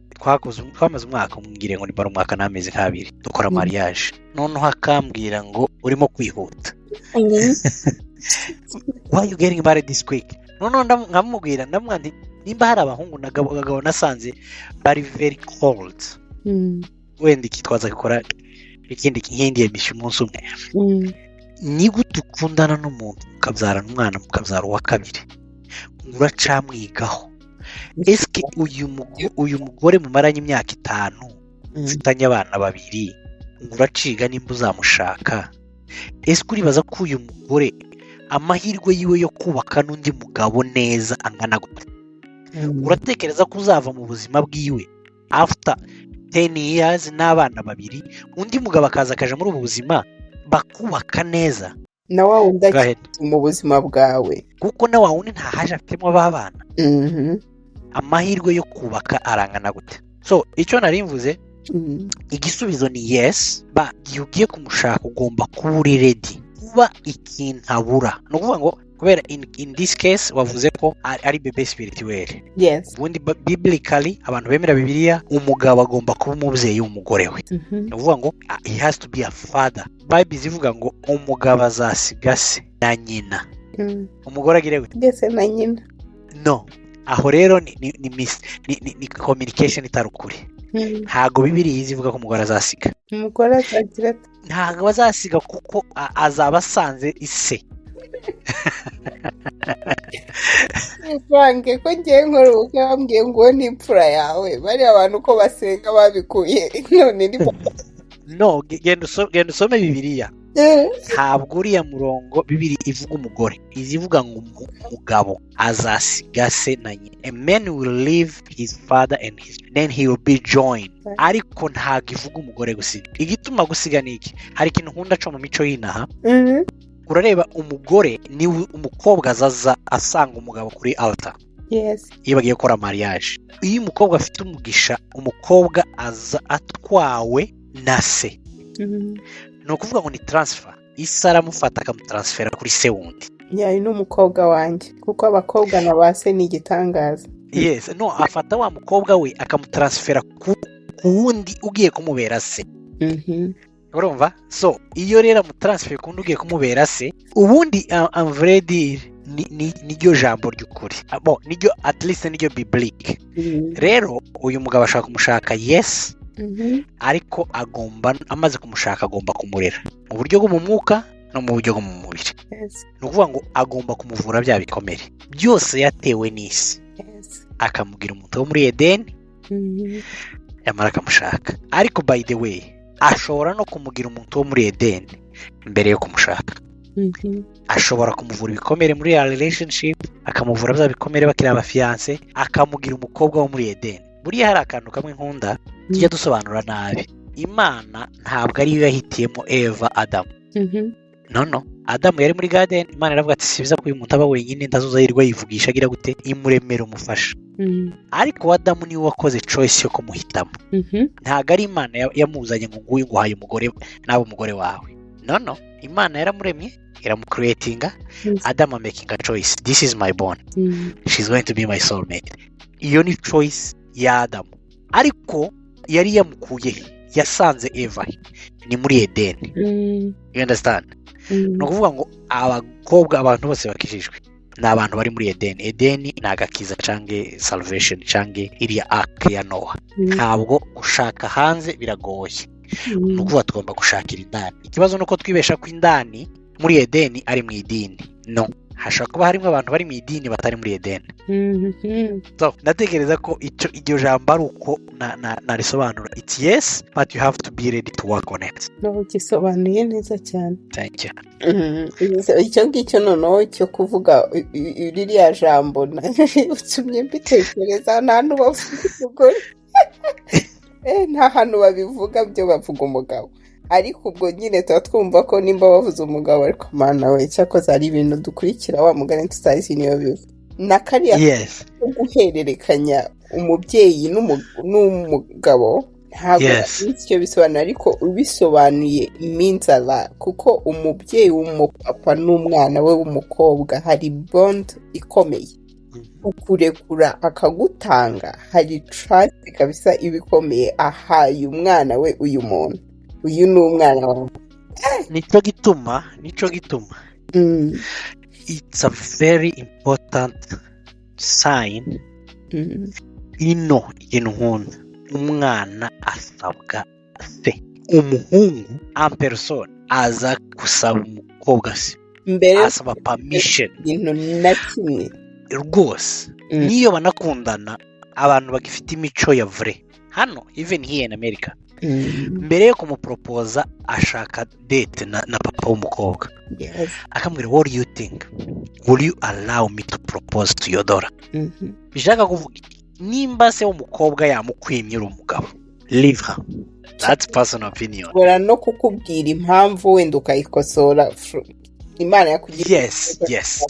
twamaze umwaka umwire ngo ni baro umwaka n'amezi nk'abiri dukora mariage. Noneho akambwira ngo urimo kwihuta. Why you getting married this quick? Noneho nkamubwira ndamwandi nimba hari abahungu nagabo nasanze bari very cold. Wenda ikitwaza gukora ikindi nkindi emission umunsi umwe. Ni gute ukundana n'umuntu ukabyarana umwana mukabyara uwa kabiri, uracamwigaho? Eske uyu mugore mumaranye imyaka 5 mfitanye abana babiri, uraciga nimba uzamushaka? ese uribaza ko uyu mugore amahirwe yiwe yo kubaka n'undi mugabo neza angana gute? Uratekereza ko uzava mu buzima bwiwe after 10 years n'abana babiri undi mugabo akaza akaja muri ubu buzima bakubaka neza na wa wundi mu buzima bwawe, kuko na wa wundi ntahaje afitemo abana. Amahirwe yo kubaka arangana gute? So icyo nari mvuze, igisubizo ni yes, ba iyo ugiye kumushaka ugomba kuba uri ready kuba ikintu abura. No kuvuga ngo kubera in this case wavuze ko ari bebe spirituel. Yes. Ubundi biblically abantu bemera Bibiliya umugabo agomba kuba umubyeyi w'umugore we. No kuvuga ngo he has to be a father. Bible ivuga ngo umugabo azasiga se na nyina. Umugore agire gute? Gese na nyina. No. Aho rero ni communication itarukuri. Ntago Bibiliya izivuga ko umugore azasiga. Umugore azagira ntago azasiga kuko azaba asanze ise. Frank ko ngiye nkora ubukwe bambwiye ngo ni imfura yawe, bari abantu ko basenga babikuye none ni no genda usome Bibiliya. Ntabwo uriya murongo Bibiliya ivuga umugore, izivuga ngo umugabo azasiga se na nyina. A man will leave his father and then he will be joined. Ariko ntabwo ivuga umugore gusiga. Igituma gusiga ni iki? Hari ikintu nkunda cyo mu mico y'inaha. Urareba umugore ni umukobwa azaza asanga umugabo kuri altar. Yes. Iyo bagiye gukora mariage. Iyo umukobwa afite umugisha, umukobwa aza atwawe na se. No kuvuga ngo ni transfer. Isa aramufata akamutransfera kuri se wundi. Yayi n'umukobwa wanjye kuko abakobwa na base ni igitangaza. Yes, no afata wa mukobwa we akamutransfera ku wundi ugiye kumubera se. Urumva? So iyo rero mutransfer kundi ugiye kumubera se, ubundi I'm ready ni ryo jambo ry'ukuri. Bon, niryo at least niryo biblique. Rero uyu mugabo ashaka kumushaka yes. Ariko agomba amaze kumushaka agomba kumurera mu buryo bwo mu mwuka no mu buryo bwo mu mubiri. Ni ukuvuga ngo agomba kumuvura bya bikomere byose yatewe n'isi. Akamugira umuntu wo muri Edeni yamara akamushaka. Ariko by the way ashobora no kumugira umuntu wo muri Edeni mbere yo kumushaka. Ashobora kumuvura ibikomere muri relationship, akamuvura bya bikomere bakiri abafiance, akamugira umukobwa wo muri Edeni. Buriya hari akantu kamwe nkunda tujya dusobanura nabi. Imana ntabwo ari yo yahitiyemo Eva Adam. No Adam yari muri garden, Imana iravuga ati sibiza ko uyu muntu aba wenyine ndazuza yirwa yivugisha agira gute imuremera umufasha. Ariko Adam niwe wakoze choice yo kumuhitamo. Ntabwo ari Imana yamuzanye ngo nguyu nguhaye umugore nabo umugore wawe. No Imana yaramuremye iramucreatinga. Adam making a choice. This is my bond. She's going to be my soulmate. Iyo ni choice ya Adam. Ariko yari yamukuye yasanze Eva ni muri Edeni. You understand? No kuvuga ngo abakobwa abantu bose bakijijwe ni abantu bari muri Edeni. Edeni ni agakiza cange salvation cange iriya ark ya Noah. Ntabwo gushaka hanze biragoye. No kuvuga tugomba gushakira indani. Ikibazo nuko twibesha ko indani muri Edeni ari mu idini. No, hashobora kuba harimo abantu bari mu idini batari muri Edeni. So natekereza ko iryo jambo ari uko narisobanura. It's yes, but you have to be ready to work on it. No, gisobanuye neza cyane. Thank you. Icyo ngicyo noneho cyo kuvuga ririya jambo utumye mbitekereza nta n'ubavuga umugore. Nta hantu babivuga byo bavuga umugabo. Ariko ubwo nyine tuba twumva ko nimba bavuze umugabo ariko mana we cyakoze ari ibintu dukurikira wa mugani tutazi niyo bivuga. Na kariya guhererekanya umubyeyi n'umugabo ntabwo icyo bisobanura, ariko ubisobanuye iminzala kuko umubyeyi w'umupapa n'umwana we w'umukobwa hari bond ikomeye. Ukurekura akagutanga hari trust kabisa ibikomeye ahaye umwana we uyu muntu. Uyu ni umwana wawe. Nico gituma it's a very important sign. Ino nkunda umwana asabwa se, umuhungu en person aza gusaba umukobwa se mbere asaba permission ibintu na kimwe rwose. Niyo banakundana abantu bagifite imico ya vrai hano even here in America mbere yo kumupropoza ashaka date na papa w'umukobwa Yes. akamubwira what do you think, will you allow me to propose to your daughter? Bishaka kuvuga nimba se w'umukobwa yamukwimye uri umugabo, leave her. That's personal opinion. Bora no kukubwira impamvu wenda ukayikosora Imana yakugira. Yes.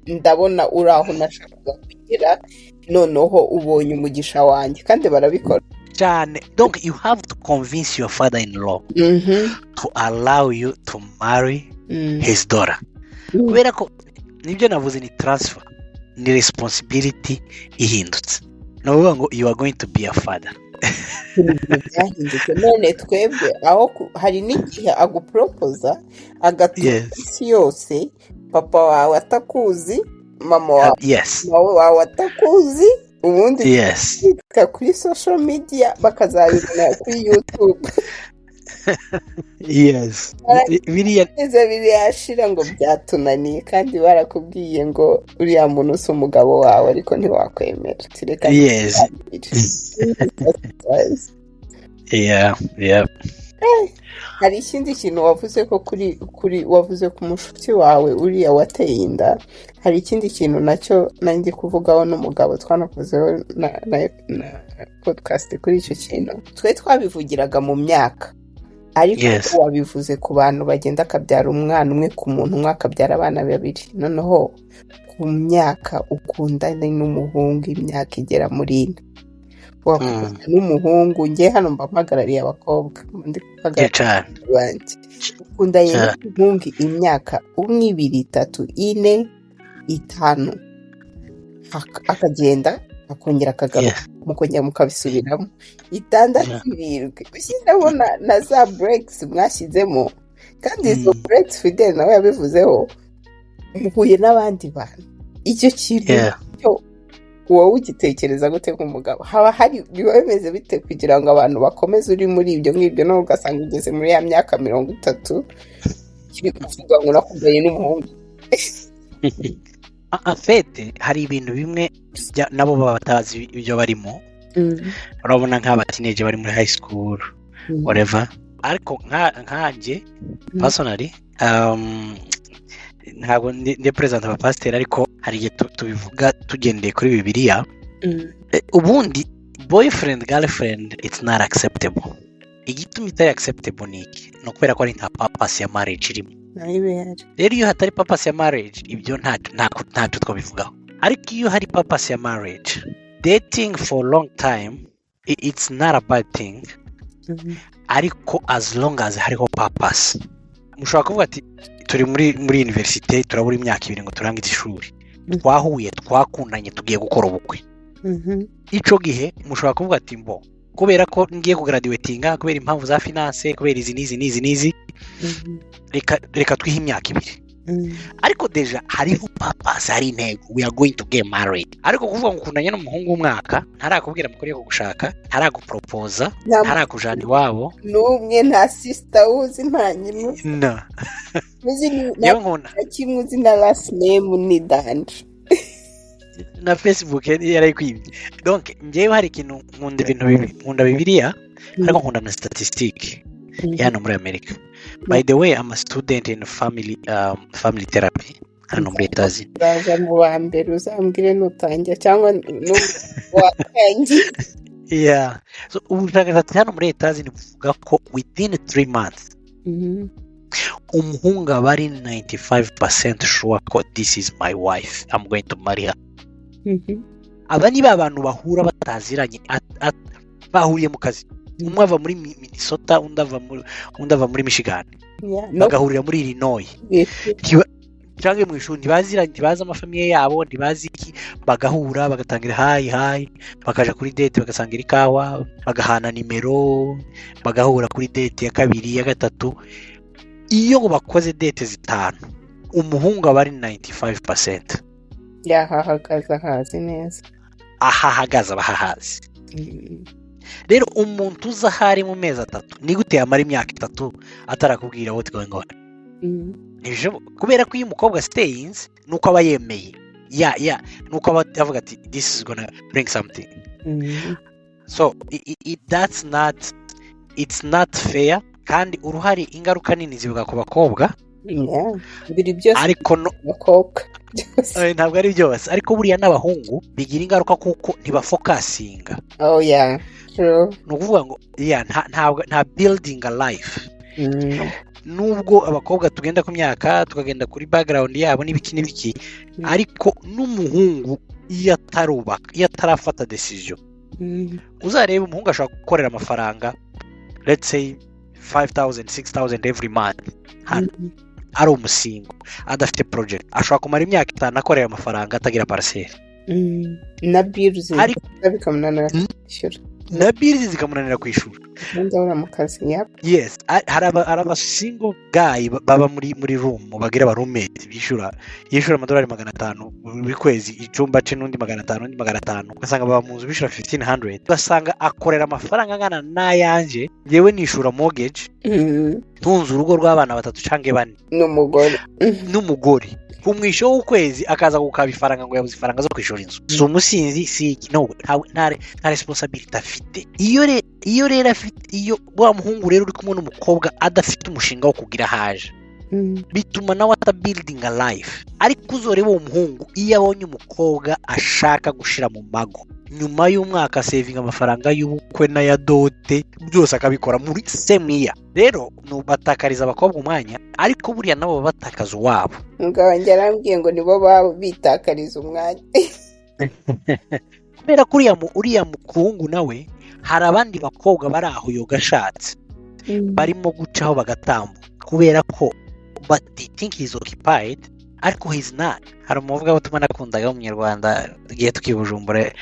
Ndabona uri aho nashakaga kugira noneho ubonye umugisha wanjye kandi barabikora cyane. Donc you have to convince your father-in-law to allow you to marry his daughter. Kubera ko nibyo navuze ni transfer, ni responsibility ihindutse. Navuga ngo you are going to be a father. byahindutse none twebwe aho hari n'igihe agupropoza isi yose papa wawe atakuzi, mama wawe atakuzi, ubundi kuri social media bakazabibona kuri YouTube. Biriyashira ngo byatunaniye kandi barakubwiye ngo uriya muntu si umugabo wawe ariko ntiwakwemera. Tureka hari ikindi kintu wavuze ko kuri wavuze ku mushuti wawe uriya wateye inda. Hari ikindi kintu nacyo nanjye kuvugaho n'umugabo twanakozeho na podcast kuri icyo kintu. Twe twabivugiraga mu myaka ariko wabivuze ku bantu bagenda akabyara umwana umwe ku muntu umwe akabyara abana babiri, noneho ku myaka ukundana n'umuhungu imyaka igera muri 4 wakundana n'umuhungu. Ngiye hano mpagarariye abakobwa ndi kuhagarara banjye ukundanye n'umuhungu imyaka 1 2 3 4 5 akagenda akongera akagaruka mukongera mukabisubiramo 6 7 ushyiramo na za breaks mwashyizemo kandi izo breaks Fidel nawe yabivuzeho muhuye n'abandi bantu. Icyo kintu cyo wowe ugitekereza gute nk'umugabo? Haba hari biba bimeze bite kugira ngo abantu bakomeze uri muri ibyo ngibyo no ugasanga ugeze muri ya myaka 30 kiri kuvuga ngo nakundanye n'umuhungu? Afete hari ibintu bimwe nabo baba batazi ibyo barimo. Urabona nk'aba teenage bari muri high school whatever, ariko nkanjye personally ntabwo ndi president wa pastor, ariko hari igihe tubivuga tugendeye kuri Bibiliya. Ubundi boyfriend girlfriend it's not acceptable. Igituma itari acceptable ni ukubera ko ari nta purpose ya marriage irimo. Rero iyo hatari purpose ya marriage ibyo nta twabivugaho. Ariko iyo hari purpose ya marriage, dating for a long time it's not a bad thing. Ariko as long as hariho purpose. Mushobora kuvuga ati turi muri university turabura imyaka 2 ngo turangize ishuri, twahuye twakundanye tugiye gukora ubukwe. Ico gihe mushobora kuvuga ati mbo kubera ko ngiye kugraduatinga kubera impamvu za finance kubera izi reka twiha imyaka 2. Ariko deja hariho purpose, hari intego, we are going to get married. Ariko kuvuga ngo ukundanye n'umuhungu w'umwaka ntarakubwira mukore yo gushaka, ntaragupropoza, ntarakujana iwabo n'umwe, nta sister uzi nta nyine no uzi kimwe na last name ni Danje na Facebook yarayikwibye. Donc ngewe hari ikintu nkunda ibintu bibi, nkunda Bibiliya ariko nkunda na statistique hano muri America. By the way, I'm a student in family therapy hano muri Etazi. Baza mu wa mbere uzambwire nutangira cyangwa watangiye. Yeah, so ubushakashatsi hano muri Etazi ni kuvuga ko within 3 months umuhungu bari 95% sure ko this is my wife, I'm going to marry her. Aba ni abantu bahura bataziranye bahuriye mu kazi. Umwe ava muri Minnesota, undi ava muri Michigan, bagahurira muri Illinois. Cyangwa mu ishuri ntibaziranye, ntibazi amafamiye yabo, ntibazi iki, bagahura bagatangira hi bakaja kuri date bagasangira ikawa, bagahana nimero, bagahura kuri date ya 2 ya 3. Iyo bakoze date 5 umuhungu aba ari 95% yahahagaza hazi neza, ahahagaza bahahazi. Rero umuntu uza hari mu mezi 3 ni gute yamara imyaka 3 atarakubwira what going on? Kubera ko uyu mukobwa stays nuko aba yemeye nuko aba avuga ati this is gonna bring something. So that's not it's not fair kandi uruhari ingaruka nini zivuga ku bakobwa biri byose ariko no bakobwa ntabwo ari byose ariko buriya n'abahungu bigira ingaruka kuko ntibafokasinga true ni ukuvuga ngo nta building a life nubwo abakobwa tugenda ku myaka tukagenda kuri background yabo n'ibiki ariko n'umuhungu iyo atarafata decision uzareba umuhungu ashobora gukorera amafaranga let's say 5,000 6,000 every month hano ari umusingo adafite project ashobora kumara imyaka 5 akorera amafaranga atagira parcelle na bills bikamunanira kwishyura na bills zikamunanira kwishura ndabona mu kazi yes hari abasingo guy baba muri room bagira ba roommate yishura amadolari 500 buri kwezi icyumba cye n'undi 500 undi 500 ugasanga baba mu nzu bishura 1500 ugasanga akorera amafaranga angana n'ayanjye yewe nishura mortgage tunze urugo rw'abana 3 canke 4 n'umugore kumwisho w'ukwezi akaza gukaba ifaranga ngo yabuze ifaranga zo kwishura inzu so umusinzi si no nta responsibility afite iyo rero afite iyo wa muhungu rero uri kumwe n'umukobwa adafite umushinga wo kugira haje bituma nawe building a life ariko uzoreba uwo muhungu iyo abonye umukobwa ashaka gushira mu mago nyuma y'umwaka saving amafaranga y'ubukwe na ya dote byose akabikora muri semiya rero nubatakariza abakobwa umwanya ariko buriya nabo batakaza wabo ngabanje arambwiye ngo nibo babo bitakariza umwanya kubera uriya mukungu nawe hari abandi bakobwa bari aho yogashatse barimo gucaho bagatambuka kubera ko but they think he's occupied ariko he's not. Hari umuvuga butumwa nakundaga mu Nyarwanda giye tukibujumbura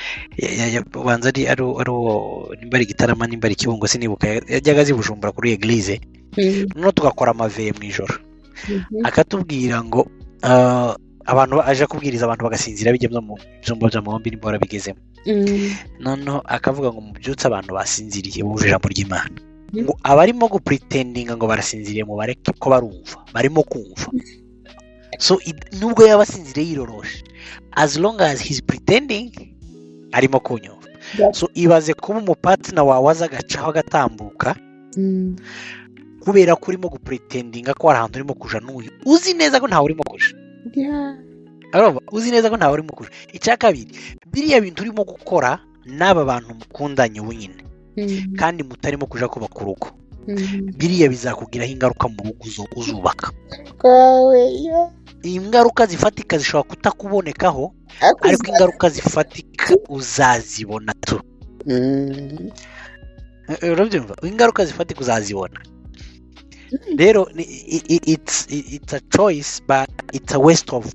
banza ari nimbari Gitarama nimbari Kibungo sinibuka yajyaga zibujumbura kuri eglise no tugakora amaveye mu ijoro akatubwira ngo abantu aje kubwiriza abantu bagasinzira bijyemo mu byumba by'amahombi n'imbora bigezemo noneho akavuga ngo mubyutse abantu basinziriye buje ijambo ry'Imana ngo abarimo gupretendinga ngo barasinziriye mu bareke ko barimo kumva so nubwo yabasinziriye yiroroshe as long as he's pretending arimo kunyumva so ibaze kuba umupartner wawe azagacaho agatambuka kubera ko urimo gupretendinga ko ahantu urimo kuja n'uyu uzi neza ko ntawe urimo kuja uzi neza ko ntawe urimo kuja icya kabiri biriya bintu urimo gukora n'aba bantu mukundanye ubu nyine kandi mutarimo kuja kubaka urugo biriya bizakugiraho ingaruka mu rugo uzubaka ingaruka zifatika zishobora kutakubonekaho ariko ingaruka zifatika uzazibona tu urabyumva ingaruka zifatika uzazibona rero it's a choice but it's a waste of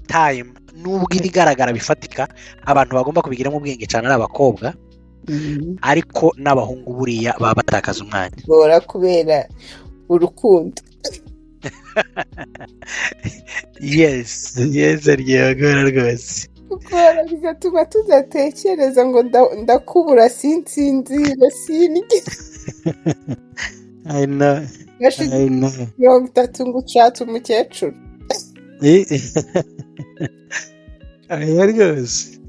time nubwo ibigaragara bifatika abantu bagomba kubigiramo ubwenge cyane ari abakobwa ariko n'abahungu buriya baba batakaza umwanya bora kubera urukundo yes ariyagora rwose gukora bigatuma tudatekereza ngo ndakubura sinsinzira sinige I know 30 ngo ucatse umukecuru ariyo rwose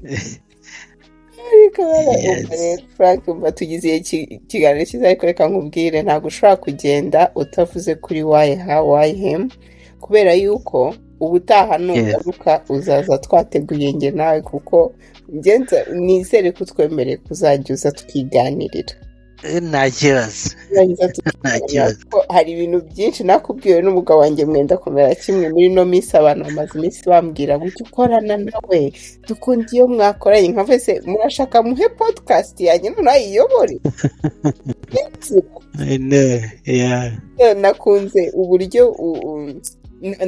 Frank mba tugize ikiganiro cyiza ariko reka nkubwire ntabwo ushobora kugenda utavuze kuri why how why him kubera yuko ubutaha nugaruka uzaza twateguye nge nawe kuko ngenza nizere ko twemereye kuzajya uza tukiganirira nta kibazo hari ibintu byinshi nakubwiwe n'umugabo wanjye mwenda kumera kimwe muri no minsi abantu bamaze iminsi bambwira ngo ukorana nawe dukunda iyo mwakoranye nka wese murashaka muhe podcast yanjye none ayiyobore nakunze uburyo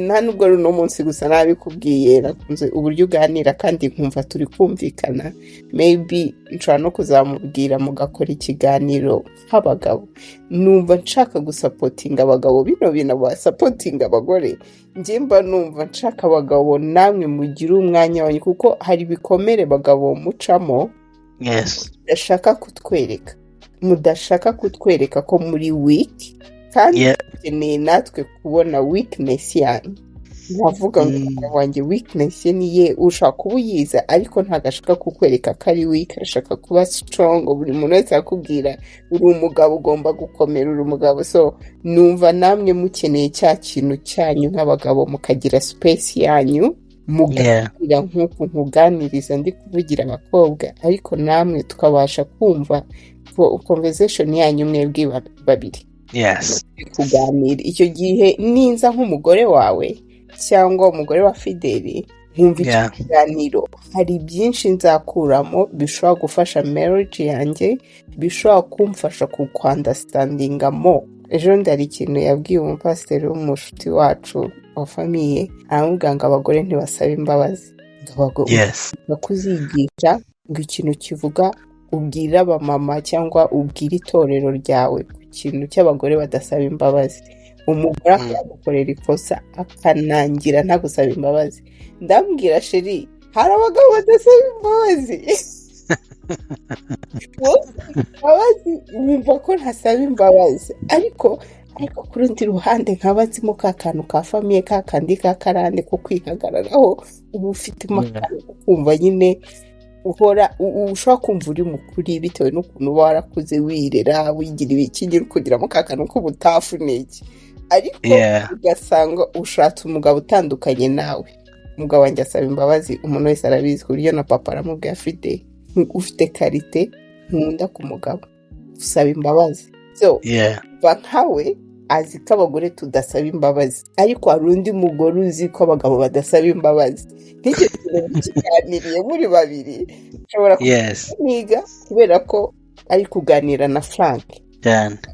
nta nubwo ari uno munsi gusa nabikubwiye nakunze uburyo uganira kandi nkumva turi kumvikana maybe nshobora no kuzamubwira mugakora ikiganiro nk'abagabo numva nshaka gusapotinga abagabo bino bintu basapotinga abagore njye numva nshaka abagabo namwe mugire umwanya wanyu kuko hari ibikomere abagabo mucamo mudashaka kutwereka ko muri weak kandi dukeneye natwe kubona weakness yanyu nkavuga ngo umugabo wanjye weakness ye niye ushaka kuba uyiza ariko ntabwo ashaka kukwereka ko ari weak, ashaka kuba strong. Buri muntu wese akubwira uri umugabo ugomba gukomera, uri umugabo. So numva namwe mukeneye cya kintu cyanyu nk'abagabo, mukagira space yanyu muganira nk'uko nkuganiriza ndi kuvugira abakobwa, ariko namwe tukabasha kumva conversation yanyu mwebwe babiri. Yes. Kuganira icyo gihe ninza nk'umugore wawe cyangwa umugore wa Fideli, nkumva ikiganiro hari byinshi nzakuramo bishobora gufasha marriage yanjye, bishobora kumfasha kukwandastandinga mo. Ejo ndari ikintu yabwiye umupasiteri w'umushuti wacu wa famiye, aramubwira ngo abagore ntibasaba imbabazi, bakuzigisha ngo ikintu kivuga ubwira abamama cyangwa ubwira itorero ryawe ku kintu cy'abagore badasaba imbabazi. Umugore akagukorera ikosa akanangira nta gusaba imbabazi. Ndambwira sheri, hari abagabo badasaba imbabazi. Wumva ko ntasaba imbabazi, ariko ku rundi ruhande nkaba nzimo ka kantu ka famiye, ka kandi ka karande ko kwihagararaho, uba ufite amakaro kumva nyine uhora ushobora kumva uri mukuri bitewe n'ukuntu uba warakuze wirera wigira ibikigira kugiramo ka kantu k'ubutafu n'iki, ariko ugasanga ushatse umugabo utandukanye nawe. Umugabo wanjye asaba imbabazi, umuntu wese arabizi ku buryo na papa aramubwira afite ufite karite nkunda ku mugabo usaba imbabazi. So nkawe azi ko abagore tudasaba imbabazi, ariko hari undi mugore uzi ko abagabo badasaba imbabazi. Nk'icyo kintu kiganiriye muri babiri ushobora kuniga kubera ko ari kuganira na Frank.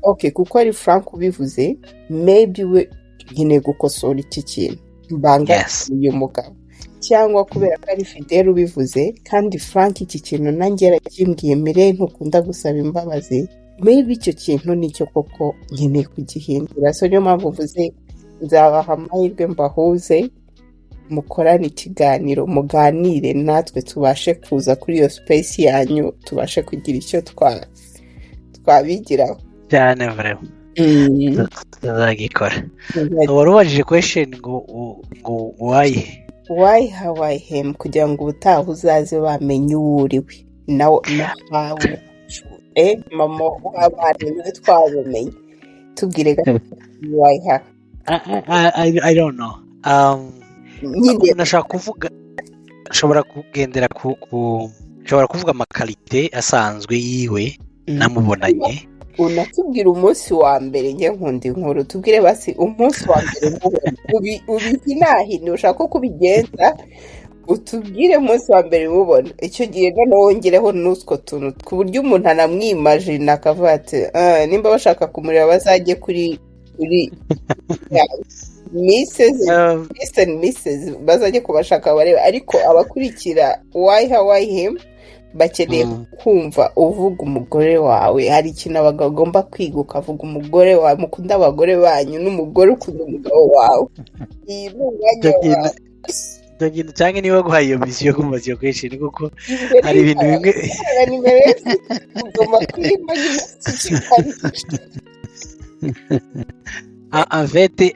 Okay, kuko ari Frank ubivuze, maybe we nkeneye gukosora iki kintu mbanga uyu mugabo, cyangwa kubera ko ari Fidel ubivuze kandi Frank iki kintu nanjye yarakimbwiye mbere ntukunda gusaba imbabazi, maybe icyo kintu nicyo koko nkeneye kugihindura. So niyo mpamvu mvuze nzabaha amahirwe mbahuze, mukorane ikiganiro, muganire natwe tubashe kuza kuri iyo space yanyu, tubashe kugira icyo twabigiraho cyane. Vreo tuzagikora. Wari ubajije question ngo why how I am, kugira ngo ubutaha uzaze bamenye uwo uriwe nawe mama w'abana niwe twabumenye. Tubwire why how. I don't know. Nashaka kuvuga, nshobora kugendera nshobora kuvuga amakalite asanzwe yiwe namubonanye. Unatubwira umunsi wa mbere, njye nkunda inkuru, tubwire basi umunsi wa mbere ubihinahi ushaka kubigenza, utubwire umunsi wa mbere mubona. Icyo gihe noneho wongereho n'utwo tuntu ku buryo umuntu anamwimagina akavuga ati nimba bashaka kumureba bazajye kuri Mrs. bazajye kubashaka bareba, ariko abakurikira why him bakeneye kumva uvuga umugore wawe. Hari ikintu abagabo bagomba kwiga, ukavuga umugore wawe, mukunda abagore banyu n'umugore ukunda umugabo wawe. Iyi ni umwanya wawe cyangwa niba guhaye iyo misiyo kumaze iyo question, kuko hari ibintu bimwe ugomba kwimagina avete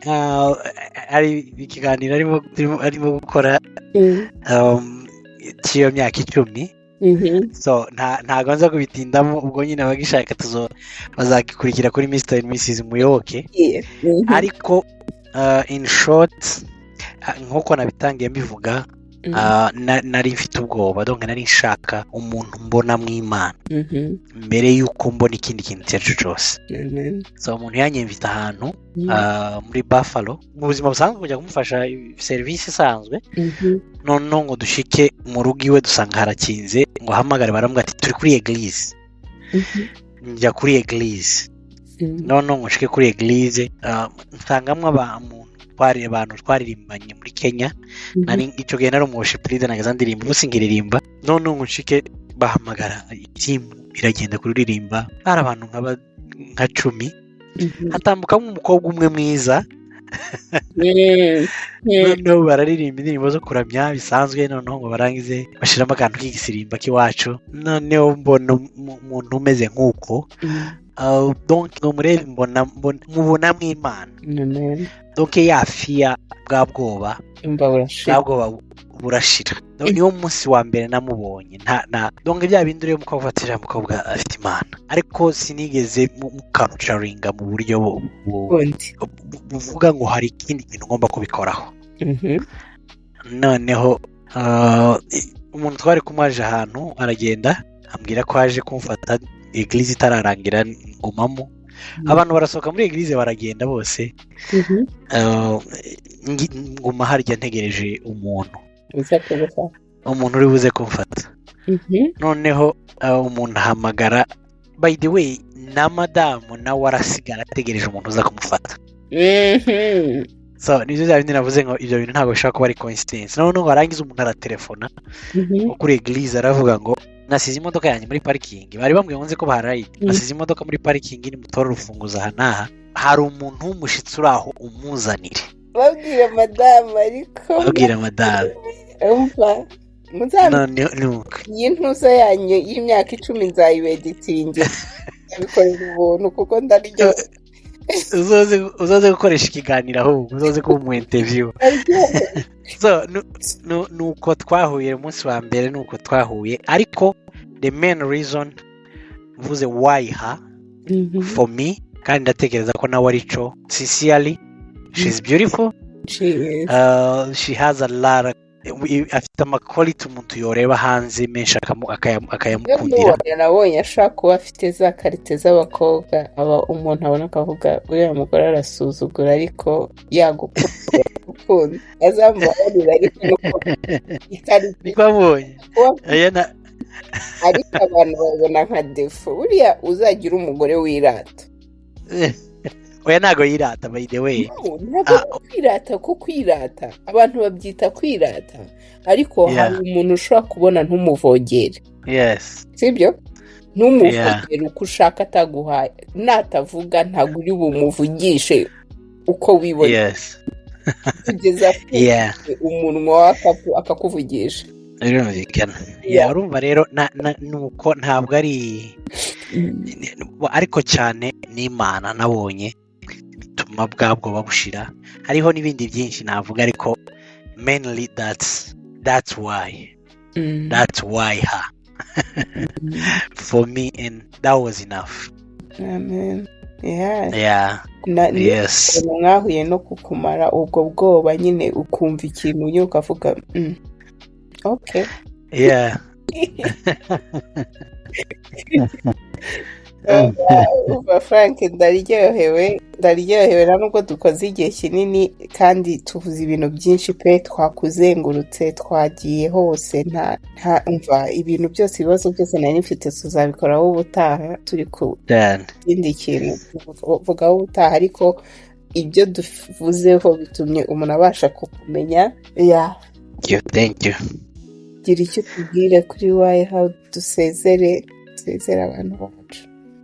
ari ikiganiro arimo gukora cy'iyo myaka 10. So ntago nza kubitindamo, ubwo nyine abagishaka bazagikurikira kuri Mr and Mrs Muyoboke. Ariko in short, nkuko nabitangiye mbivuga, nari mfite ubwoba, donc nari nshaka umuntu mbona mw'Imana mbere yuko mbona ikindi kintu cyacu cyose. So umuntu yanyemvita ahantu muri Buffalo mu buzima busanzwe kujya kumufasha service isanzwe, none ngo dushike mu rugo iwe dusanga harakinze, ngo hamagare barambwa ati turi kuri eglise. Njya kuri eglise, none ngo nshike kuri eglise, nsangamwe abantu twaririmbanye muri Kenya. Nari icyo gihe nari worship leader, nagaza ndirimba umunsi ngiririmba, none ngo nshike bahamagara team iragenda kuririmba, hari abantu nka 10, hatambukamo umukobwa umwe mwiza. Noneho bararirimba indirimbo zo kuramya bisanzwe, noneho ngo barangize bashiramo akantu k'igisirimba k'iwacu, noneho mbona umuntu umeze nk'uko. Donc mubona mw'Imana. Donc yafia bwa bwoba imba burashira ntabwo burashira. Niwo munsi wa mbere namubonye nta donc bya bindi rero mukobwa afatira mukobwa afite imana, ariko sinigeze mukarucaringa mu buryo buvuga ngo hari ikindi kintu ngomba kubikoraho. Noneho umuntu twari kumwaje ahantu aragenda ambwira ko aje kumfata eglise itararangira ngumamo. Abantu barasohoka muri eglise baragenda bose. Nguma harya ntegereje umuntu uri buze kumfata. Noneho umuntu ahamagara, by the way na madamu nawe arasigara ategereje umuntu uza kumufata. So nivyo bindi navuze ngo ibyo bintu ntabwo bishaka kuba ari coincidence. Noneho warangiza umuntu araterefona kuri eglise aravuga ngo nasize imodoka yanjye muri parking. Bari bambwiye ngo nze ko baharaye, nasize imodoka muri parking ni mutora urufunguzo aha naha, hari umuntu w'umushitsi uraho umuzanire. Babwira madamu ariko babwira madamu umva y'intuza yanyu y'imyaka 10 nzayibeditinge yabikorera ubuntu kuko ndaryo uzoze gukoresha ikiganiro ahubwo uzoze kuba mu interview. So nuko twahuye umunsi wa mbere, nuko twahuye, ariko the main reason mvuze why her for me, kandi ndatekereza ko nawe arico sincerely, she's beautiful, she has a lot afite amaquality umuntu yoreba hanze menshi akayamukundira. Nabonye ashaka kuba afite za karite z'abakobwa, aba umuntu abona akavuga uriya mugore arasuzugura ariko yagukunda azamubonera ariko niko abonye ariko abantu babona nka defo. Uriya uzagira umugore wirata, oya ntago yirata by the way. Ntabwo kwirata ko kwirata abantu babyita kwirata, ariko hari umuntu ushobora kubona ntumuvogere. Yes, sibyo? Ntumuvogere uko ushaka ataguhaye, natavuga ntago uri bumuvugishe uko wibona. Yes. Kugeza umunwa akakuvugisha. Birumvikana. Urumva rero nuko ntabwo ari ariko cyane n'Imana nabonye bituma bwabwo babushira. Hariho n'ibindi byinshi navuga, ariko mainly that's why her for me, and that was enough. Amen. Yes. Mwahuye no kukumara ubwo bwoba nyine ukumva ikintu yo ukavuga okay. Uva Frank, ndaryohewe nubwo dukoze igihe kinini kandi tuvuze ibintu byinshi pe, twakuzengurutse, twagiye hose, nta umva ibintu byose, ibibazo byose nari mfite tuzabikoraho ubutaha, turi ku ikindi kintu vugaho ubutaha, ariko ibyo duvuzeho bitumye umuntu abasha kukumenya. Thank you. Gira icyo tubwira kuri why how dusezera abantu bacu.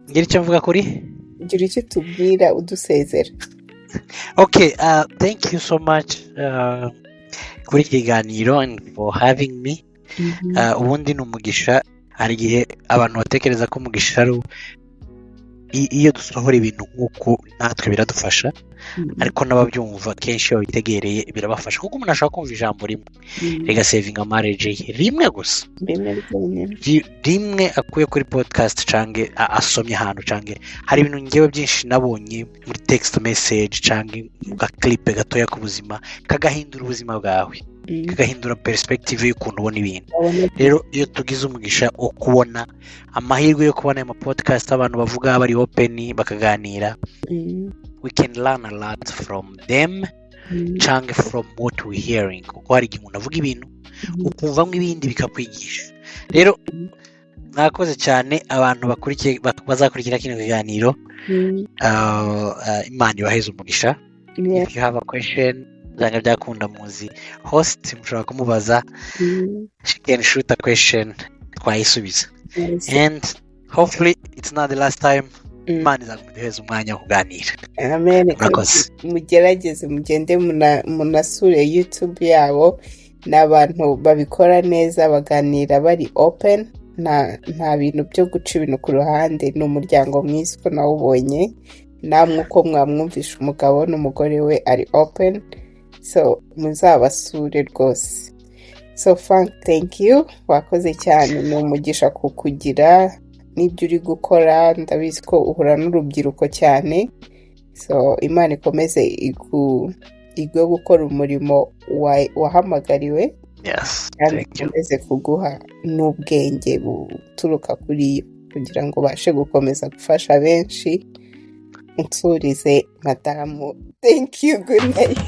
Gira icyo mvuga kuri? Gira icyo tubwira udusezera. Okay, thank you so much kuri kiganiro and for having me. Ubundi n'umugisha, hari igihe abantu batekereza ko umugisha ari iyo dusohora ibintu nk'uko natwe biradufasha, ariko n'ababyumva kenshi iyo bitegereye birabafasha, kuko umuntu ashaka kumva ijambo rimwe rega saving a marriage rimwe gusa, rimwe akuye kuri podcast canke asomye ahantu, canke hari ibintu ngewe byinshi nabonye muri text message canke ga clip gatoya ku buzima kagahindura ubuzima bwawe, kagahindura perspective y'ukuntu ubona ibintu. Rero iyo tugize umugisha wo kubona amahirwe yo kubona ama podcast abantu bavuga bari open bakaganira, we can learn a lot from them, canke from what we hearing, kuko hari igihe umuntu avuga ibintu ukumvamo ibindi bikakwigisha. Rero mwakoze cyane abantu bazakurikira kino kiganiro. Imana ibaheze umugisha. If you have a question, zanga byakunda muzi host mushobora kumubaza, she can shoot a question twayisubiza. And hopefully it's not the last time. Imana izaguheza umwanya wo kuganira. Amen. Mugerageze mugende munasure YouTube yabo, n'abantu babikora neza, baganira bari open, nta bintu byo guca ibintu ku ruhande. Ni umuryango mwiza ko nawubonye, namwe uko mwamwumvisha umugabo n'umugore we ari open. so muzabasure rwose. So Frank, thank you, wakoze cyane, ni umugisha kukugira n'ibyo uri gukora, ndabizi ko uhura n'urubyiruko cyane, so Imana ikomeze igwe gukora umurimo wahamagariwe, Yes, kandi thank you. ikomeze kuguha n'ubwenge buturuka kuri yo kugira ngo ubashe gukomeza gufasha benshi. Unsurize madamu. Thank you, good night.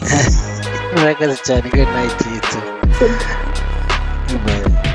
Murakoze cyane, good night to you too. Bye.